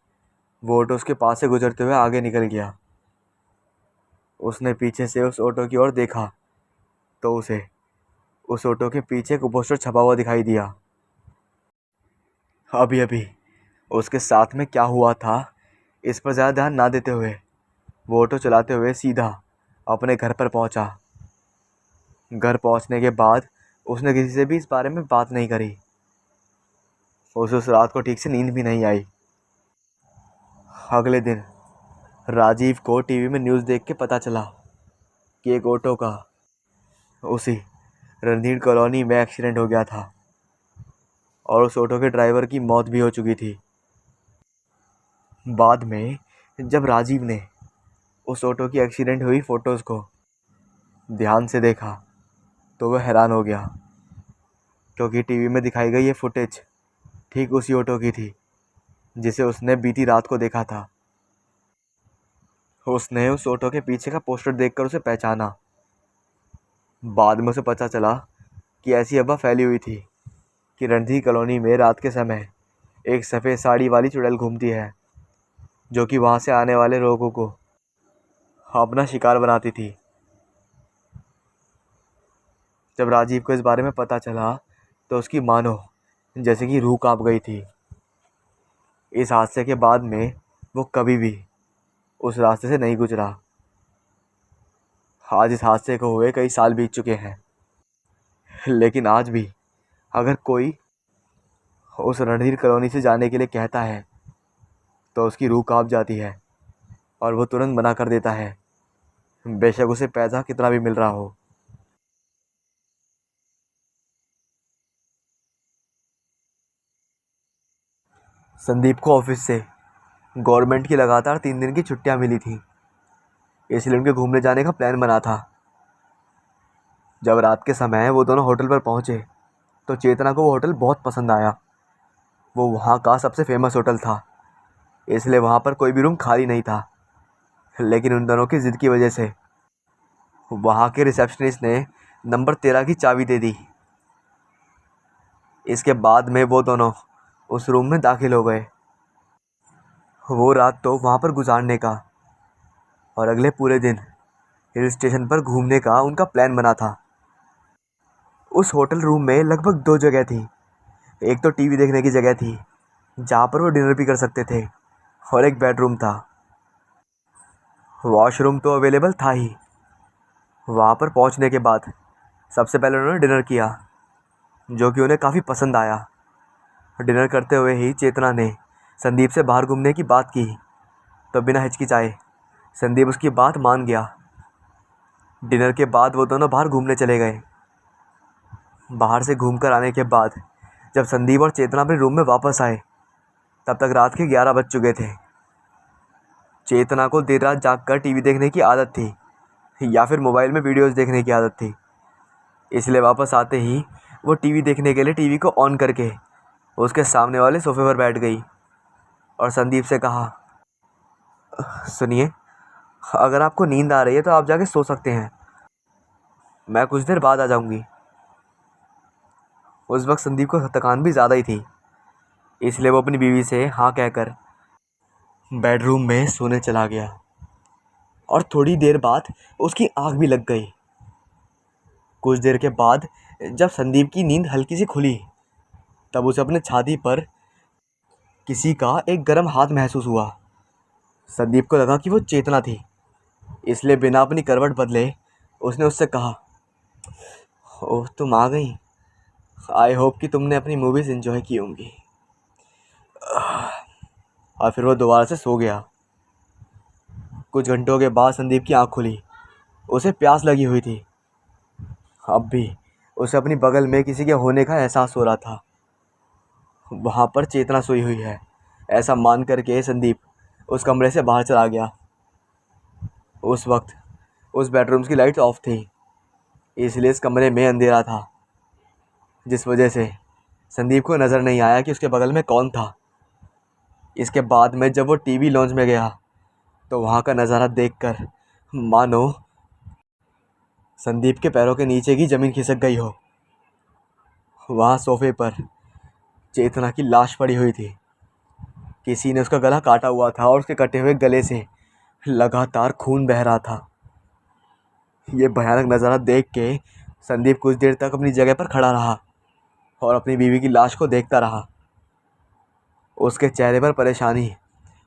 वो ऑटो उसके पास से गुजरते हुए आगे निकल गया। उसने पीछे से उस ऑटो की ओर देखा तो उसे उस ऑटो के पीछे एक पोस्टर छपा हुआ दिखाई दिया। अभी अभी उसके साथ में क्या हुआ था इस पर ज़्यादा ध्यान ना देते हुए वो ऑटो चलाते हुए सीधा अपने घर पर पहुंचा। घर पहुंचने के बाद उसने किसी से भी इस बारे में बात नहीं करी। उसे उस रात को ठीक से नींद भी नहीं आई। अगले दिन राजीव को टीवी में न्यूज़ देख के पता चला कि एक ऑटो का उसी रणधीर कॉलोनी में एक्सीडेंट हो गया था और उस ऑटो के ड्राइवर की मौत भी हो चुकी थी। बाद में जब राजीव ने उस ऑटो की एक्सीडेंट हुई फ़ोटोज़ को ध्यान से देखा तो वह हैरान हो गया, क्योंकि टीवी में दिखाई गई ये फुटेज ठीक उसी ऑटो की थी जिसे उसने बीती रात को देखा था। उसने उस ऑटो के पीछे का पोस्टर देखकर उसे पहचाना। बाद में उसे पता चला कि ऐसी अफवाह फैली हुई थी कि रणधीर कॉलोनी में रात के समय एक सफ़ेद साड़ी वाली चुड़ैल घूमती है, जो कि वहाँ से आने वाले लोगों को अपना शिकार बनाती थी। जब राजीव को इस बारे में पता चला तो उसकी मानो जैसे कि रूह कांप गई थी। इस हादसे के बाद में वो कभी भी उस रास्ते से नहीं गुजरा। आज इस हादसे को हुए कई साल बीत चुके हैं, लेकिन आज भी अगर कोई उस रणधीर कॉलोनी से जाने के लिए कहता है तो उसकी रूह कांप जाती है और वो तुरंत मना कर देता है, बेशक उसे पैसा कितना भी मिल रहा हो। संदीप को ऑफिस से गवर्नमेंट की लगातार 3 दिन की छुट्टियां मिली थी, इसलिए उनके घूमने जाने का प्लान बना था। जब रात के समय वो दोनों होटल पर पहुंचे तो चेतना को वो होटल बहुत पसंद आया। वो वहाँ का सबसे फेमस होटल था, इसलिए वहाँ पर कोई भी रूम खाली नहीं था। लेकिन उन दोनों की ज़िद की वजह से वहाँ के रिसेप्शनिस्ट ने नंबर 13 की चाबी दे दी। इसके बाद में वो दोनों उस रूम में दाखिल हो गए। वो रात तो वहाँ पर गुजारने का और अगले पूरे दिन हिल स्टेशन पर घूमने का उनका प्लान बना था। उस होटल रूम में लगभग 2 जगह थी। एक तो टीवी देखने की जगह थी जहाँ पर वो डिनर भी कर सकते थे, और एक बेडरूम था। वॉशरूम तो अवेलेबल था ही। वहाँ पर पहुँचने के बाद सबसे पहले उन्होंने डिनर किया, जो कि उन्हें काफ़ी पसंद आया। डिनर करते हुए ही चेतना ने संदीप से बाहर घूमने की बात की, तो बिना हिचकिचाए संदीप उसकी बात मान गया। डिनर के बाद वो दोनों बाहर घूमने चले गए। बाहर से घूम कर आने के बाद जब संदीप और चेतना अपने रूम में वापस आए तब तक रात के 11 बज चुके थे। चेतना को देर रात जाग कर टीवी देखने की आदत थी, या फिर मोबाइल में वीडियोस देखने की आदत थी, इसलिए वापस आते ही वो टीवी देखने के लिए टीवी को ऑन करके उसके सामने वाले सोफे पर बैठ गई और संदीप से कहा, सुनिए, अगर आपको नींद आ रही है तो आप जाके सो सकते हैं, मैं कुछ देर बाद आ जाऊंगी। उस वक्त संदीप को थकान भी ज़्यादा ही थी, इसलिए वो अपनी बीवी से हाँ कहकर बेडरूम में सोने चला गया। और थोड़ी देर बाद उसकी आँख भी लग गई। कुछ देर के बाद जब संदीप की नींद हल्की सी खुली तब उसे अपने छाती पर किसी का एक गर्म हाथ महसूस हुआ। संदीप को लगा कि वो चेतना थी, इसलिए बिना अपनी करवट बदले उसने उससे कहा, ओह तुम आ गई, आई होप कि तुमने अपनी मूवीज़ एंजॉय की होंगी। और फिर वो दोबारा से सो गया। कुछ घंटों के बाद संदीप की आँख खुली। उसे प्यास लगी हुई थी। अब भी उसे अपनी बगल में किसी के होने का एहसास हो रहा था। वहाँ पर चेतना सोई हुई है, ऐसा मान करके संदीप उस कमरे से बाहर चला गया। उस वक्त उस बेडरूम की लाइट ऑफ थी, इसलिए इस कमरे में अंधेरा था, जिस वजह से संदीप को नज़र नहीं आया कि उसके बगल में कौन था। इसके बाद में जब वो टीवी लॉन्च में गया तो वहाँ का नज़ारा देखकर मानो संदीप के पैरों के नीचे की ज़मीन खिसक गई हो। वहाँ सोफे पर चेतना की लाश पड़ी हुई थी। किसी ने उसका गला काटा हुआ था और उसके कटे हुए गले से लगातार खून बह रहा था। ये भयानक नज़ारा देख के संदीप कुछ देर तक अपनी जगह पर खड़ा रहा और अपनी बीवी की लाश को देखता रहा। उसके चेहरे पर परेशानी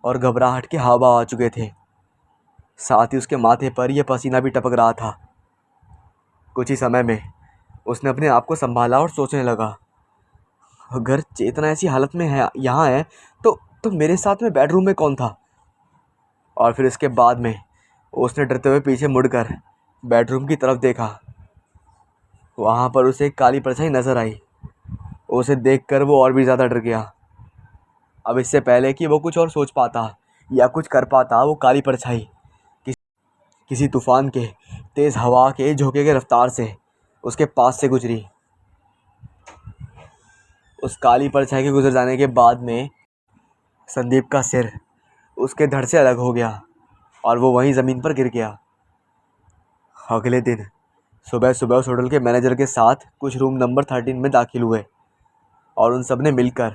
और घबराहट के हाव भाव आ चुके थे, साथ ही उसके माथे पर यह पसीना भी टपक रहा था। कुछ ही समय में उसने अपने आप को संभाला और सोचने लगा, अगर चेतना ऐसी हालत में है यहाँ है तो मेरे साथ में बेडरूम में कौन था। और फिर इसके बाद में उसने डरते हुए पीछे मुड़कर बेडरूम की तरफ देखा। वहाँ पर उसे एक काली परछाई नज़र आई। उसे देखकर वो और भी ज़्यादा डर गया। अब इससे पहले कि वो कुछ और सोच पाता, या कुछ कर पाता, वो काली परछाई किस, किसी तूफान के तेज हवा के झोंके के रफ्तार से उसके पास से गुजरी। उस काली परछाई के गुजर जाने के बाद में संदीप का सिर उसके धड़ से अलग हो गया और वो वहीं ज़मीन पर गिर गया। अगले दिन सुबह सुबह उस होटल के मैनेजर के साथ कुछ रूम नंबर 13 में दाखिल हुए और उन सब ने मिलकर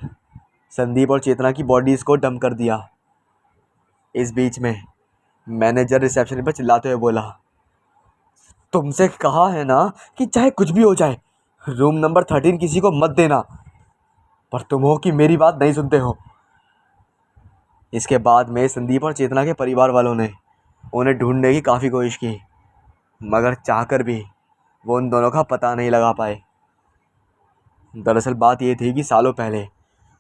संदीप और चेतना की बॉडीज़ को डंप कर दिया। इस बीच में मैनेजर रिसेप्शन पर चिल्लाते हुए बोला, तुमसे कहा है ना कि चाहे कुछ भी हो जाए रूम नंबर 13 किसी को मत देना, पर तुम हो कि मेरी बात नहीं सुनते हो। इसके बाद में संदीप और चेतना के परिवार वालों ने उन्हें ढूंढने की काफ़ी कोशिश की, मगर चाहकर भी वो उन दोनों का पता नहीं लगा पाए। दरअसल बात ये थी कि सालों पहले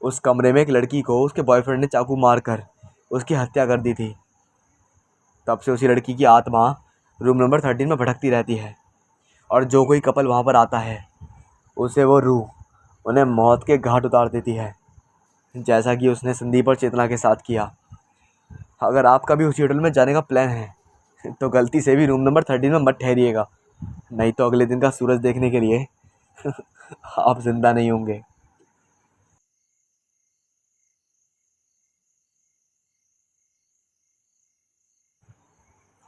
उस कमरे में एक लड़की को उसके बॉयफ्रेंड ने चाकू मारकर उसकी हत्या कर दी थी। तब से उसी लड़की की आत्मा रूम नंबर 13 में भटकती रहती है और जो कोई कपल वहाँ पर आता है उसे वो रूह उन्हें मौत के घाट उतार देती है, जैसा कि उसने संदीप और चेतना के साथ किया। अगर आपका भी उसी होटल में जाने का प्लान है तो गलती से भी रूम नंबर 13 में मत ठहरिएगा, नहीं तो अगले दिन का सूरज देखने के लिए आप जिंदा नहीं होंगे।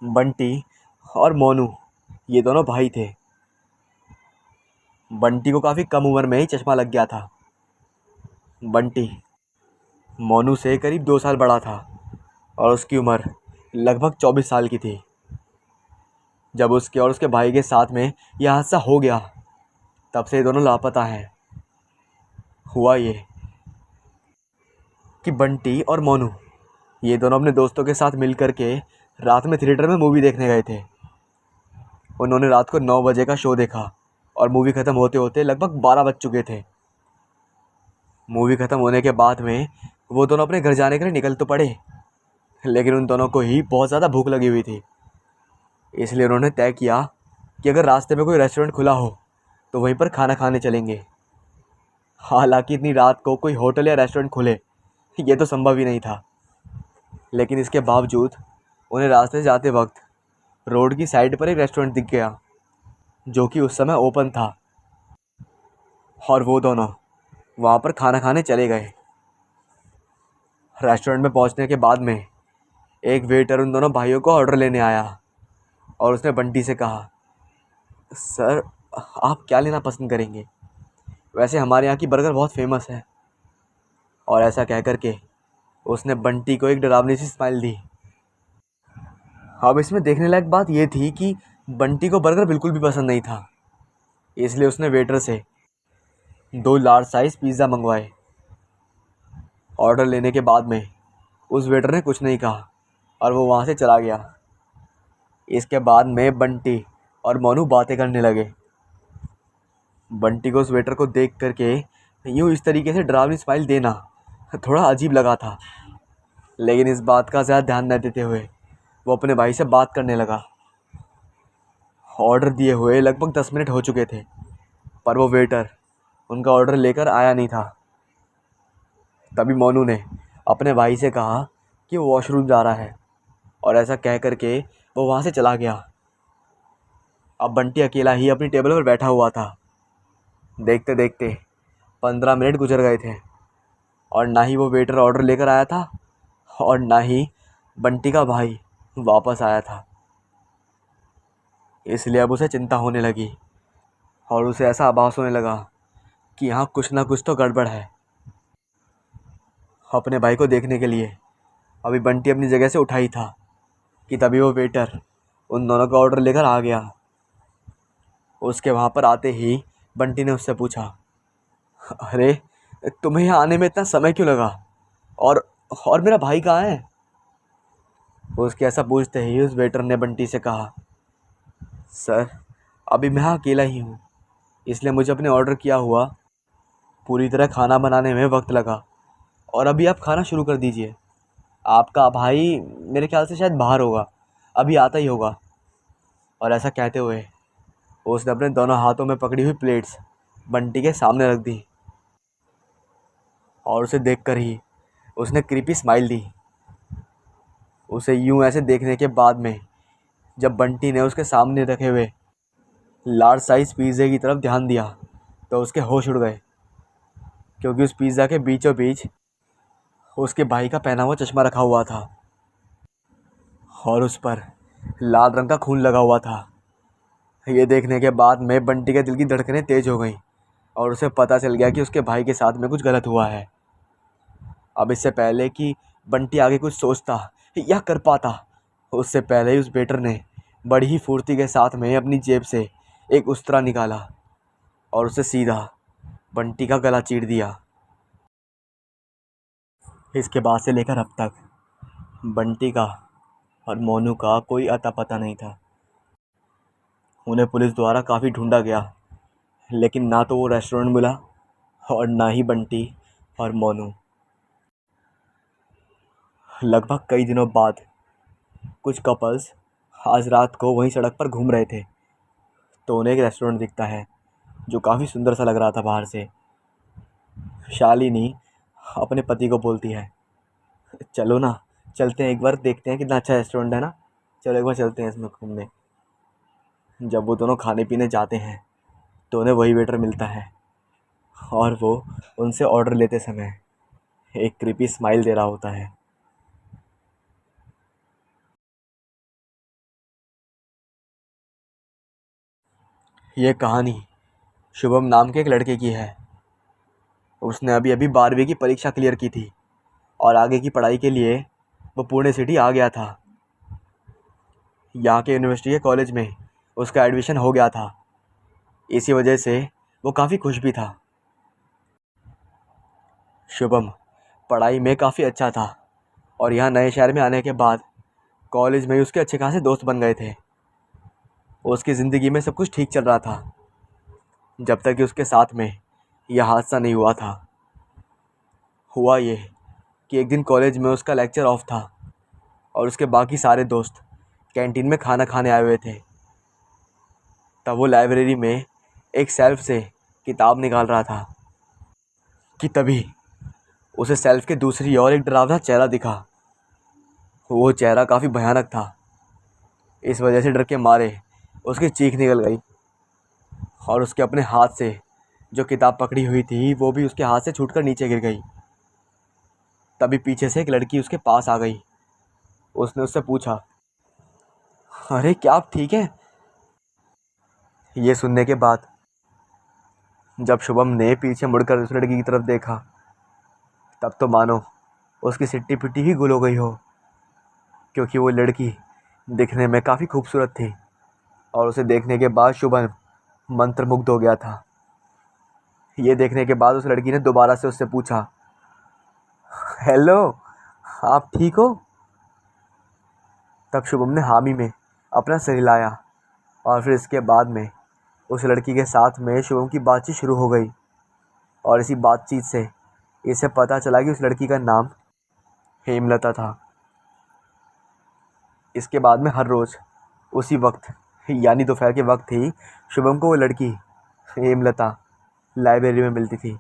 बंटी और मोनू ये दोनों भाई थे। बंटी को काफ़ी कम उम्र में ही चश्मा लग गया था। बंटी मोनू से करीब 2 साल बड़ा था और उसकी उम्र लगभग 24 साल की थी। जब उसके और उसके भाई के साथ में यह हादसा हो गया तब से ये दोनों लापता हैं। हुआ ये कि बंटी और मोनू ये दोनों अपने दोस्तों के साथ मिल कर के रात में थिएटर में मूवी देखने गए थे। उन्होंने रात को 9 बजे का शो देखा और मूवी ख़त्म होते होते लगभग 12 बज चुके थे। मूवी ख़त्म होने के बाद में वो दोनों अपने घर जाने के लिए निकल तो पड़े, लेकिन उन दोनों को ही बहुत ज़्यादा भूख लगी हुई थी। इसलिए उन्होंने तय किया कि अगर रास्ते में कोई रेस्टोरेंट खुला हो तो वहीं पर खाना खाने चलेंगे। हालांकि इतनी रात को कोई होटल या रेस्टोरेंट खुले ये तो संभव ही नहीं था, लेकिन इसके बावजूद उन्हें रास्ते से जाते वक्त रोड की साइड पर एक रेस्टोरेंट दिख गया जो कि उस समय ओपन था और वो दोनों वहाँ पर खाना खाने चले गए। रेस्टोरेंट में पहुँचने के बाद में एक वेटर उन दोनों भाइयों को ऑर्डर लेने आया और उसने बंटी से कहा, सर आप क्या लेना पसंद करेंगे? वैसे हमारे यहाँ की बर्गर बहुत फेमस है। और ऐसा कह कर के उसने बंटी को एक डरावनी सी स्माइल दी। अब इसमें देखने लायक बात यह थी कि बंटी को बर्गर बिल्कुल भी पसंद नहीं था, इसलिए उसने वेटर से 2 लार्ज साइज़ पिज़्ज़ा मंगवाए। ऑर्डर लेने के बाद में उस वेटर ने कुछ नहीं कहा और वो वहाँ से चला गया। इसके बाद में बंटी और मोनू बातें करने लगे। बंटी को उस वेटर को देख करके यूँ इस तरीके से डरावनी स्माइल देना थोड़ा अजीब लगा था, लेकिन इस बात का ज़्यादा ध्यान न देते हुए वो अपने भाई से बात करने लगा। ऑर्डर दिए हुए लगभग 10 मिनट हो चुके थे, पर वो वेटर उनका ऑर्डर लेकर आया नहीं था। तभी मोनू ने अपने भाई से कहा कि वो वॉशरूम जा रहा है और ऐसा कह कर के वो वहाँ से चला गया। अब बंटी अकेला ही अपनी टेबल पर बैठा हुआ था। देखते देखते 15 मिनट गुजर गए थे और ना ही वो वेटर ऑर्डर लेकर आया था और ना ही बंटी का भाई वापस आया था। इसलिए अब उसे चिंता होने लगी और उसे ऐसा आभास होने लगा कि यहाँ कुछ ना कुछ तो गड़बड़ है। अपने भाई को देखने के लिए अभी बंटी अपनी जगह से उठा ही था कि तभी वो वेटर उन दोनों का ऑर्डर लेकर आ गया। उसके वहाँ पर आते ही बंटी ने उससे पूछा, अरे तुम्हें यहाँ आने में इतना समय क्यों लगा और और मेरा भाई कहाँ है? उसके ऐसा पूछते ही उस वेटर ने बंटी से कहा, सर अभी मैं यहाँ अकेला ही हूँ, इसलिए मुझे अपने ऑर्डर किया हुआ पूरी तरह खाना बनाने में वक्त लगा और अभी आप खाना शुरू कर दीजिए। आपका भाई मेरे ख्याल से शायद बाहर होगा, अभी आता ही होगा। और ऐसा कहते हुए उसने अपने दोनों हाथों में पकड़ी हुई प्लेट्स बंटी के सामने रख दी और उसे देखकर ही उसने क्रीपी स्माइल दी। उसे यूं ऐसे देखने के बाद में जब बंटी ने उसके सामने रखे हुए लार्ज साइज पिज़्ज़े की तरफ ध्यान दिया तो उसके होश उड़ गए, क्योंकि उस पिज़्ज़ा के बीचों बीच उसके भाई का पहना हुआ चश्मा रखा हुआ था और उस पर लाल रंग का खून लगा हुआ था। ये देखने के बाद में बंटी के दिल की धड़कनें तेज हो गईं और उसे पता चल गया कि उसके भाई के साथ में कुछ गलत हुआ है। अब इससे पहले कि बंटी आगे कुछ सोचता या कर पाता, उससे पहले ही उस वेटर ने बड़ी ही फुर्ती के साथ में अपनी जेब से एक उस्तरा निकाला और उसे सीधा बंटी का गला चीर दिया। इसके बाद से लेकर अब तक बंटी का और मोनू का कोई अता पता नहीं था। उन्हें पुलिस द्वारा काफ़ी ढूंढा गया, लेकिन ना तो वो रेस्टोरेंट मिला और ना ही बंटी और मोनू। लगभग कई दिनों बाद कुछ कपल्स आज रात को वहीं सड़क पर घूम रहे थे, तो उन्हें एक रेस्टोरेंट दिखता है जो काफ़ी सुंदर सा लग रहा था बाहर से। शालिनी अपने पति को बोलती है, चलो ना, चलते हैं एक बार, देखते हैं कितना अच्छा रेस्टोरेंट है ना, चलो एक बार चलते हैं इसमें घूमने। जब वो दोनों खाने पीने जाते हैं तो उन्हें वही वेटर मिलता है और वो उनसे ऑर्डर लेते समय एक क्रीपी स्माइल दे रहा होता है। ये कहानी शुभम नाम के एक लड़के की है। उसने अभी अभी 12वीं की परीक्षा क्लियर की थी और आगे की पढ़ाई के लिए वो पुणे सिटी आ गया था। यहाँ के यूनिवर्सिटी के कॉलेज में उसका एडमिशन हो गया था। इसी वजह से वो काफ़ी खुश भी था। शुभम पढ़ाई में काफ़ी अच्छा था और यहाँ नए शहर में आने के बाद कॉलेज में ही उसके अच्छे खासे दोस्त बन गए थे। उसकी ज़िंदगी में सब कुछ ठीक चल रहा था, जब तक कि उसके साथ में यह हादसा नहीं हुआ था। हुआ ये कि एक दिन कॉलेज में उसका लेक्चर ऑफ था और उसके बाकी सारे दोस्त कैंटीन में खाना खाने आए हुए थे। तब वो लाइब्रेरी में एक शेल्फ से किताब निकाल रहा था कि तभी उसे शेल्फ के दूसरी ओर एक डरावना चेहरा दिखा। वो चेहरा काफ़ी भयानक था। इस वजह से डर के मारे उसकी चीख निकल गई और उसके अपने हाथ से जो किताब पकड़ी हुई थी वो भी उसके हाथ से छूटकर नीचे गिर गई। तभी पीछे से एक लड़की उसके पास आ गई। उसने उससे पूछा, अरे क्या आप ठीक हैं? ये सुनने के बाद जब शुभम ने पीछे मुड़कर उस लड़की की तरफ देखा, तब तो मानो उसकी सिट्टी पिट्टी ही गुल हो गई हो, क्योंकि वो लड़की दिखने में काफ़ी खूबसूरत थी और उसे देखने के बाद शुभम मंत्रमुग्ध हो गया था। ये देखने के बाद उस लड़की ने दोबारा से उससे पूछा, हेलो, आप ठीक हो? तब शुभम ने हामी में अपना सिर हिलाया और फिर इसके बाद में उस लड़की के साथ में शुभम की बातचीत शुरू हो गई और इसी बातचीत से इसे पता चला कि उस लड़की का नाम हेमलता था। इसके बाद में हर रोज़ उसी वक्त, यानी दोपहर के वक्त ही, शुभम को वो लड़की हेमलता लाइब्रेरी में मिलती थी।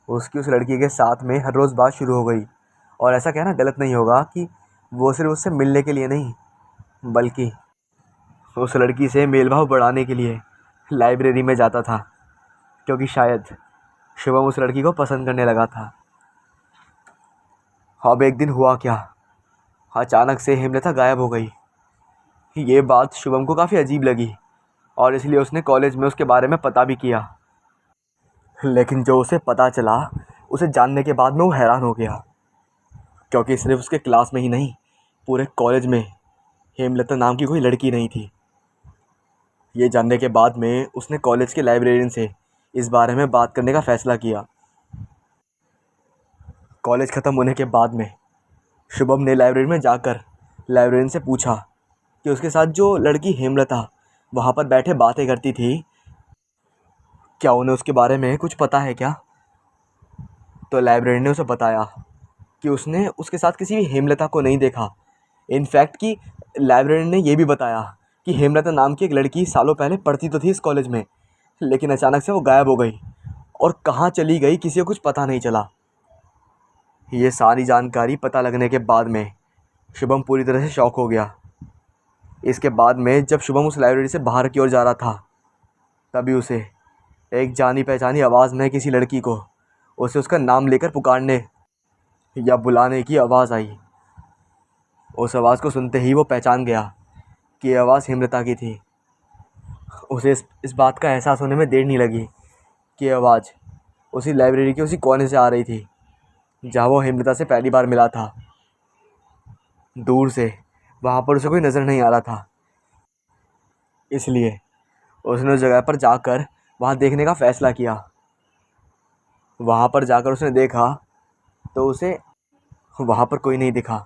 उसकी उस लड़की के साथ में हर रोज़ बात शुरू हो गई और ऐसा कहना गलत नहीं होगा कि वो सिर्फ उससे मिलने के लिए नहीं, बल्कि उस लड़की से मेल भाव बढ़ाने के लिए लाइब्रेरी में जाता था, क्योंकि शायद शुभम उस लड़की को पसंद करने लगा था। अब एक दिन हुआ क्या, अचानक से हेमलता गायब हो गई। ये बात शुभम को काफ़ी अजीब लगी और इसलिए उसने कॉलेज में उसके बारे में पता भी किया। लेकिन जो उसे पता चला, उसे जानने के बाद में वो हैरान हो गया, क्योंकि सिर्फ उसके क्लास में ही नहीं, पूरे कॉलेज में हेमलता नाम की कोई लड़की नहीं थी। ये जानने के बाद में उसने कॉलेज के लाइब्रेरियन से इस बारे में बात करने का फ़ैसला किया। कॉलेज ख़त्म होने के बाद में शुभम ने लाइब्रेरी में जाकर लाइब्रेरियन से पूछा कि उसके साथ जो लड़की हेमलता वहाँ पर बैठे बातें करती थी, क्या उन्हें उसके बारे में कुछ पता है क्या? तो लाइब्रेरियन ने उसे बताया कि उसने उसके साथ किसी भी हेमलता को नहीं देखा। इनफैक्ट कि लाइब्रेरियन ने यह भी बताया कि हेमलता नाम की एक लड़की सालों पहले पढ़ती तो थी इस कॉलेज में, लेकिन अचानक से वो गायब हो गई और कहाँ चली गई किसी को कुछ पता नहीं चला। ये सारी जानकारी पता लगने के बाद में शुभम पूरी तरह से शॉक हो गया। इसके बाद में जब शुभम उस लाइब्रेरी से बाहर की ओर जा रहा था, तभी उसे एक जानी पहचानी आवाज़ में किसी लड़की को उसे उसका नाम लेकर पुकारने या बुलाने की आवाज़ आई। उस आवाज़ को सुनते ही वो पहचान गया कि ये आवाज़ हेमलता की थी। उसे इस बात का एहसास होने में देर नहीं लगी कि ये आवाज़ उसी लाइब्रेरी के उसी कोने से आ रही थी जहाँ वो हेमलता से पहली बार मिला था। दूर से वहाँ पर उसे कोई नज़र नहीं आ रहा था, इसलिए उसने उस जगह पर जाकर वहाँ देखने का फ़ैसला किया। वहाँ पर जाकर उसने देखा तो उसे वहाँ पर कोई नहीं दिखा,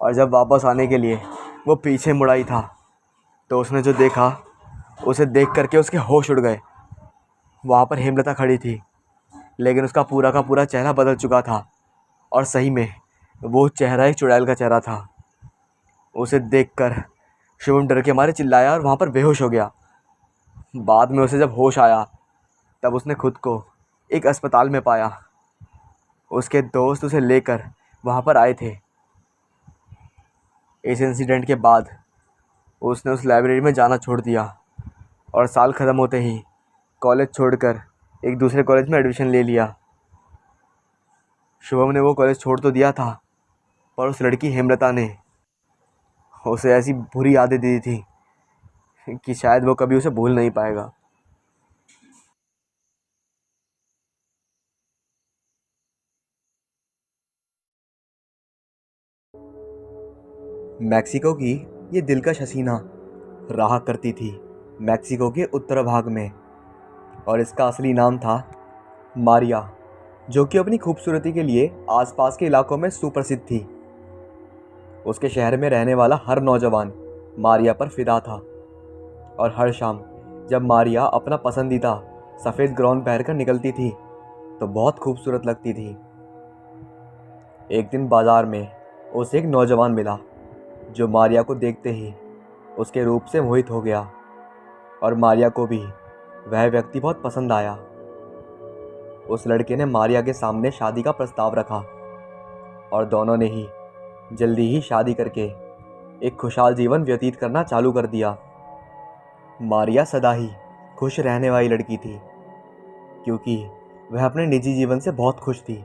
और जब वापस आने के लिए वो पीछे मुड़ा ही था तो उसने जो देखा उसे देख करके उसके होश उड़ गए। वहाँ पर हेमलता खड़ी थी, लेकिन उसका पूरा का पूरा चेहरा बदल चुका था, और सही में वो चेहरा एक चुड़ैल का चेहरा था। उसे देखकर शिवम डर के मारे चिल्लाया और वहाँ पर बेहोश हो गया। बाद में उसे जब होश आया तब उसने खुद को एक अस्पताल में पाया। उसके दोस्त उसे लेकर वहाँ पर आए थे। इस इंसिडेंट के बाद उसने उस लाइब्रेरी में जाना छोड़ दिया और साल ख़त्म होते ही कॉलेज छोड़कर एक दूसरे कॉलेज में एडमिशन ले लिया। शुभम ने वो कॉलेज छोड़ तो दिया था, पर उस लड़की हेमलता ने उसे ऐसी बुरी आदत दी थी कि शायद वो कभी उसे भूल नहीं पाएगा। मैक्सिको की ये दिलकश हसीना रहा करती थी मैक्सिको के उत्तर भाग में, और इसका असली नाम था मारिया, जो कि अपनी खूबसूरती के लिए आसपास के इलाकों में सुप्रसिद्ध थी। उसके शहर में रहने वाला हर नौजवान मारिया पर फिदा था, और हर शाम जब मारिया अपना पसंदीदा सफ़ेद ग्राउन पहनकर निकलती थी तो बहुत खूबसूरत लगती थी। एक दिन बाजार में उसे एक नौजवान मिला जो मारिया को देखते ही उसके रूप से मोहित हो गया, और मारिया को भी वह व्यक्ति बहुत पसंद आया। उस लड़के ने मारिया के सामने शादी का प्रस्ताव रखा, और दोनों ने ही जल्दी ही शादी करके एक खुशहाल जीवन व्यतीत करना चालू कर दिया। मारिया सदा ही खुश रहने वाली लड़की थी, क्योंकि वह अपने निजी जीवन से बहुत खुश थी।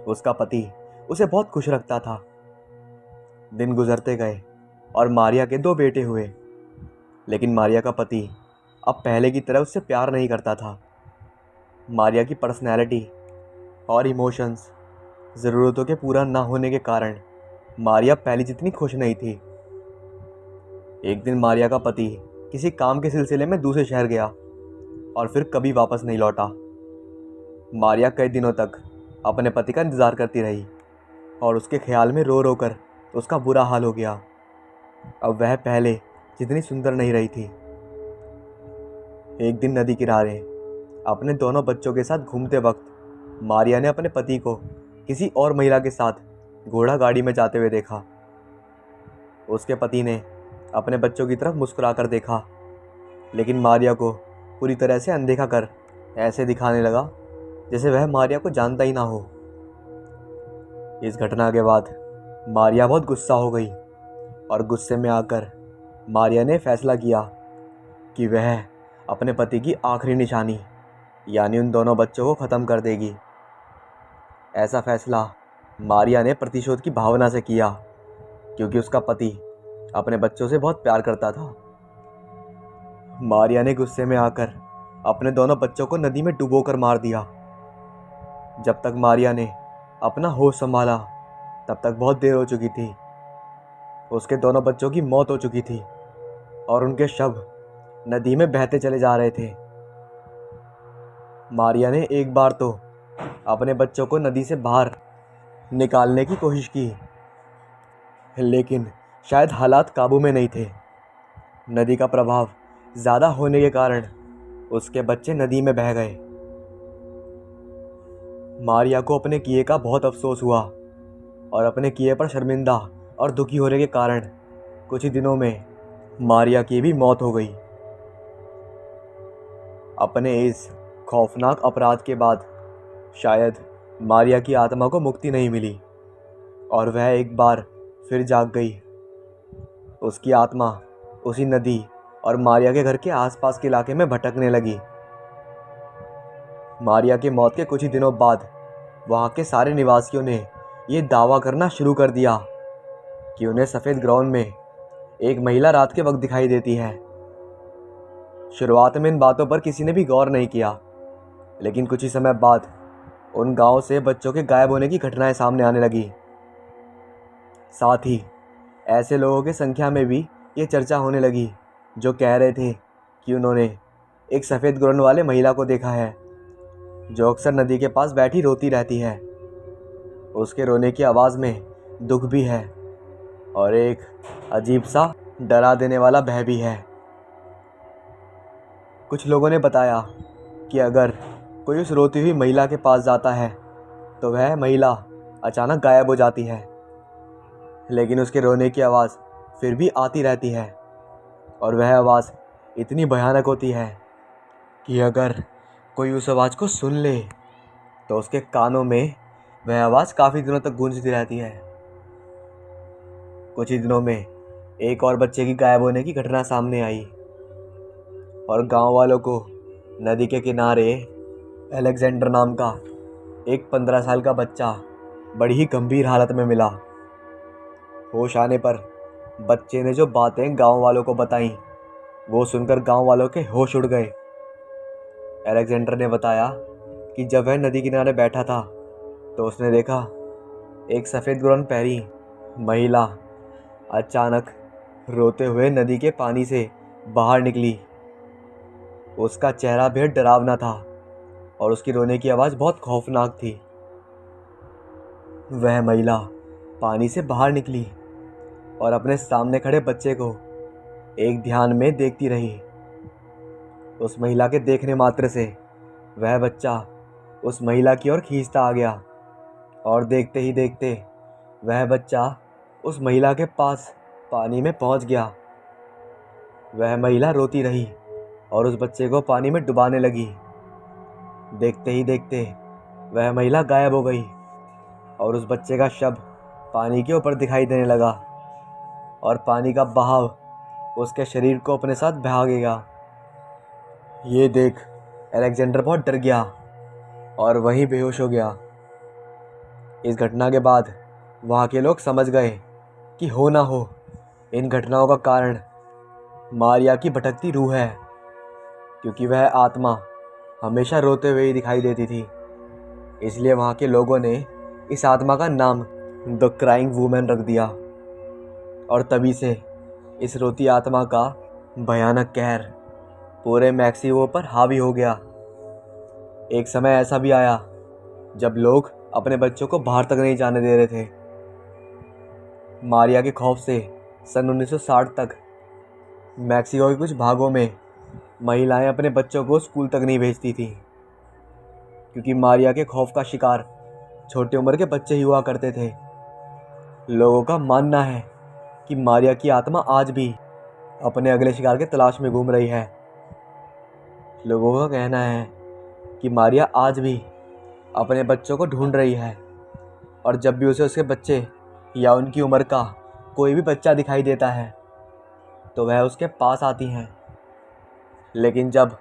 उसका पति उसे बहुत खुश रखता था। दिन गुजरते गए और मारिया के दो बेटे हुए, लेकिन मारिया का पति अब पहले की तरह उससे प्यार नहीं करता था। मारिया की पर्सनैलिटी और इमोशंस ज़रूरतों के पूरा ना होने के कारण मारिया पहले जितनी खुश नहीं थी। एक दिन मारिया का पति किसी काम के सिलसिले में दूसरे शहर गया और फिर कभी वापस नहीं लौटा। मारिया कई दिनों तक अपने पति का इंतज़ार करती रही, और उसके ख्याल में रो रो कर उसका बुरा हाल हो गया। अब वह पहले जितनी सुंदर नहीं रही थी। एक दिन नदी किनारे अपने दोनों बच्चों के साथ घूमते वक्त मारिया ने अपने पति को किसी और महिला के साथ घोड़ा गाड़ी में जाते हुए देखा। उसके पति ने अपने बच्चों की तरफ मुस्कुरा कर देखा, लेकिन मारिया को पूरी तरह से अनदेखा कर ऐसे दिखाने लगा जैसे वह मारिया को जानता ही ना हो। इस घटना के बाद मारिया बहुत गुस्सा हो गई, और गुस्से में आकर मारिया ने फैसला किया कि वह अपने पति की आखिरी निशानी यानी उन दोनों बच्चों को ख़त्म कर देगी। ऐसा फैसला मारिया ने प्रतिशोध की भावना से किया, क्योंकि उसका पति अपने बच्चों से बहुत प्यार करता था। मारिया ने गुस्से में आकर अपने दोनों बच्चों को नदी में डुबोकर मार दिया। जब तक मारिया ने अपना होश संभाला तब तक बहुत देर हो चुकी थी। उसके दोनों बच्चों की मौत हो चुकी थी, और उनके शव नदी में बहते चले जा रहे थे। मारिया ने एक बार तो अपने बच्चों को नदी से बाहर निकालने की कोशिश की, लेकिन शायद हालात काबू में नहीं थे। नदी का प्रभाव ज़्यादा होने के कारण उसके बच्चे नदी में बह गए। मारिया को अपने किए का बहुत अफसोस हुआ, और अपने किए पर शर्मिंदा और दुखी होने के कारण कुछ ही दिनों में मारिया की भी मौत हो गई। अपने इस खौफनाक अपराध के बाद शायद मारिया की आत्मा को मुक्ति नहीं मिली और वह एक बार फिर जाग गई। उसकी आत्मा उसी नदी और मारिया के घर के आसपास के इलाके में भटकने लगी। मारिया की मौत के कुछ ही दिनों बाद वहाँ के सारे निवासियों ने ये दावा करना शुरू कर दिया कि उन्हें सफ़ेद ग्राउंड में एक महिला रात के वक्त दिखाई देती है। शुरुआत में इन बातों पर किसी ने भी गौर नहीं किया, लेकिन कुछ ही समय बाद उन गांव से बच्चों के गायब होने की घटनाएं सामने आने लगी। साथ ही ऐसे लोगों की संख्या में भी ये चर्चा होने लगी जो कह रहे थे कि उन्होंने एक सफ़ेद ग्राउंड वाले महिला को देखा है जो अक्सर नदी के पास बैठी रोती रहती है। उसके रोने की आवाज़ में दुख भी है और एक अजीब सा डरा देने वाला भय भी है। कुछ लोगों ने बताया कि अगर कोई उस रोती हुई महिला के पास जाता है तो वह महिला अचानक गायब हो जाती है, लेकिन उसके रोने की आवाज़ फिर भी आती रहती है और वह आवाज़ इतनी भयानक होती है कि अगर कोई उस आवाज़ को सुन ले तो उसके कानों में वह आवाज़ काफ़ी दिनों तक गूंजती रहती है। कुछ ही दिनों में एक और बच्चे की गायब होने की घटना सामने आई और गांव वालों को नदी के किनारे अलेक्जेंडर नाम का एक 15 साल का बच्चा बड़ी ही गंभीर हालत में मिला। होश आने पर बच्चे ने जो बातें गांव वालों को बताईं वो सुनकर गांव वालों के होश उड़ गए। अलेक्जेंडर ने बताया कि जब वह नदी किनारे बैठा था तो उसने देखा एक सफ़ेद गुरन पहरी महिला अचानक रोते हुए नदी के पानी से बाहर निकली। उसका चेहरा बेहद डरावना था और उसकी रोने की आवाज़ बहुत खौफनाक थी। वह महिला पानी से बाहर निकली और अपने सामने खड़े बच्चे को एक ध्यान में देखती रही। उस महिला के देखने मात्र से वह बच्चा उस महिला की ओर खींचता आ गया और देखते ही देखते वह बच्चा उस महिला के पास पानी में पहुंच गया। वह महिला रोती रही और उस बच्चे को पानी में डुबाने लगी। देखते ही देखते वह महिला गायब हो गई और उस बच्चे का शव पानी के ऊपर दिखाई देने लगा और पानी का बहाव उसके शरीर को अपने साथ बहागेगा। ये देख अलेक्जेंडर बहुत डर गया और वहीं बेहोश हो गया। इस घटना के बाद वहाँ के लोग समझ गए कि हो ना हो इन घटनाओं का कारण मारिया की भटकती रूह है, क्योंकि वह आत्मा हमेशा रोते हुए ही दिखाई देती थी। इसलिए वहाँ के लोगों ने इस आत्मा का नाम द क्राइंग वुमेन रख दिया और तभी से इस रोती आत्मा का भयानक कहर पूरे मैक्सिको पर हावी हो गया। एक समय ऐसा भी आया जब लोग अपने बच्चों को बाहर तक नहीं जाने दे रहे थे। मारिया के खौफ से सन 1960 तक मैक्सिको के कुछ भागों में महिलाएं अपने बच्चों को स्कूल तक नहीं भेजती थी, क्योंकि मारिया के खौफ का शिकार छोटी उम्र के बच्चे ही हुआ करते थे। लोगों का मानना है कि मारिया की आत्मा आज भी अपने अगले शिकार के तलाश में घूम रही है। लोगों का कहना है कि मारिया आज भी अपने बच्चों को ढूंढ रही है और जब भी उसे उसके बच्चे या उनकी उम्र का कोई भी बच्चा दिखाई देता है तो वह उसके पास आती हैं, लेकिन जब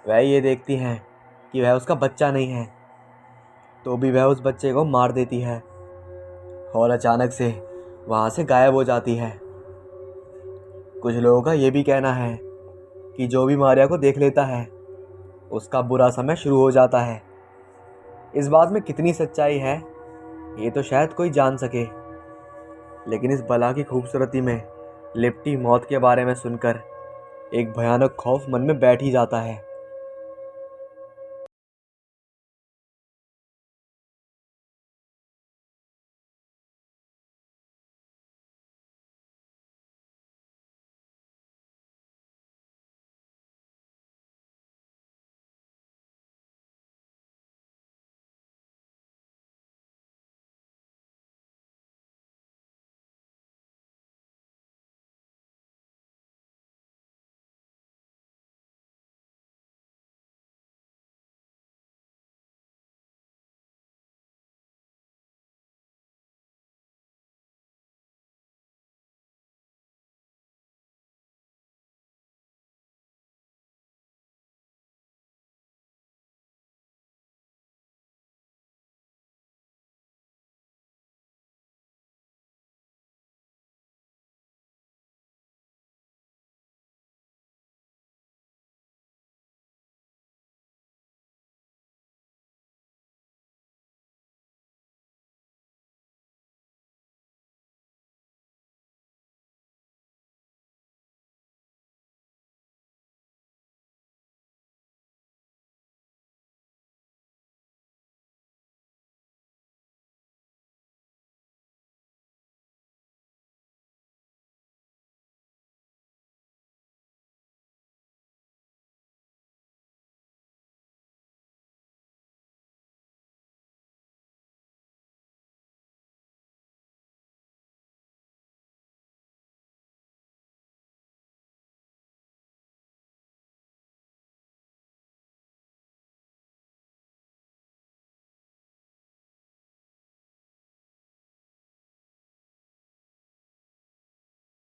वह ये देखती हैं कि वह उसका बच्चा नहीं है तो भी वह उस बच्चे को मार देती है और अचानक से वहाँ से गायब हो जाती है। कुछ लोगों का ये भी कहना है कि जो भी मारिया को देख लेता है उसका बुरा समय शुरू हो जाता है। इस बात में कितनी सच्चाई है ये तो शायद कोई जान सके, लेकिन इस बला की खूबसूरती में लिपटी मौत के बारे में सुनकर एक भयानक खौफ मन में बैठ ही जाता है।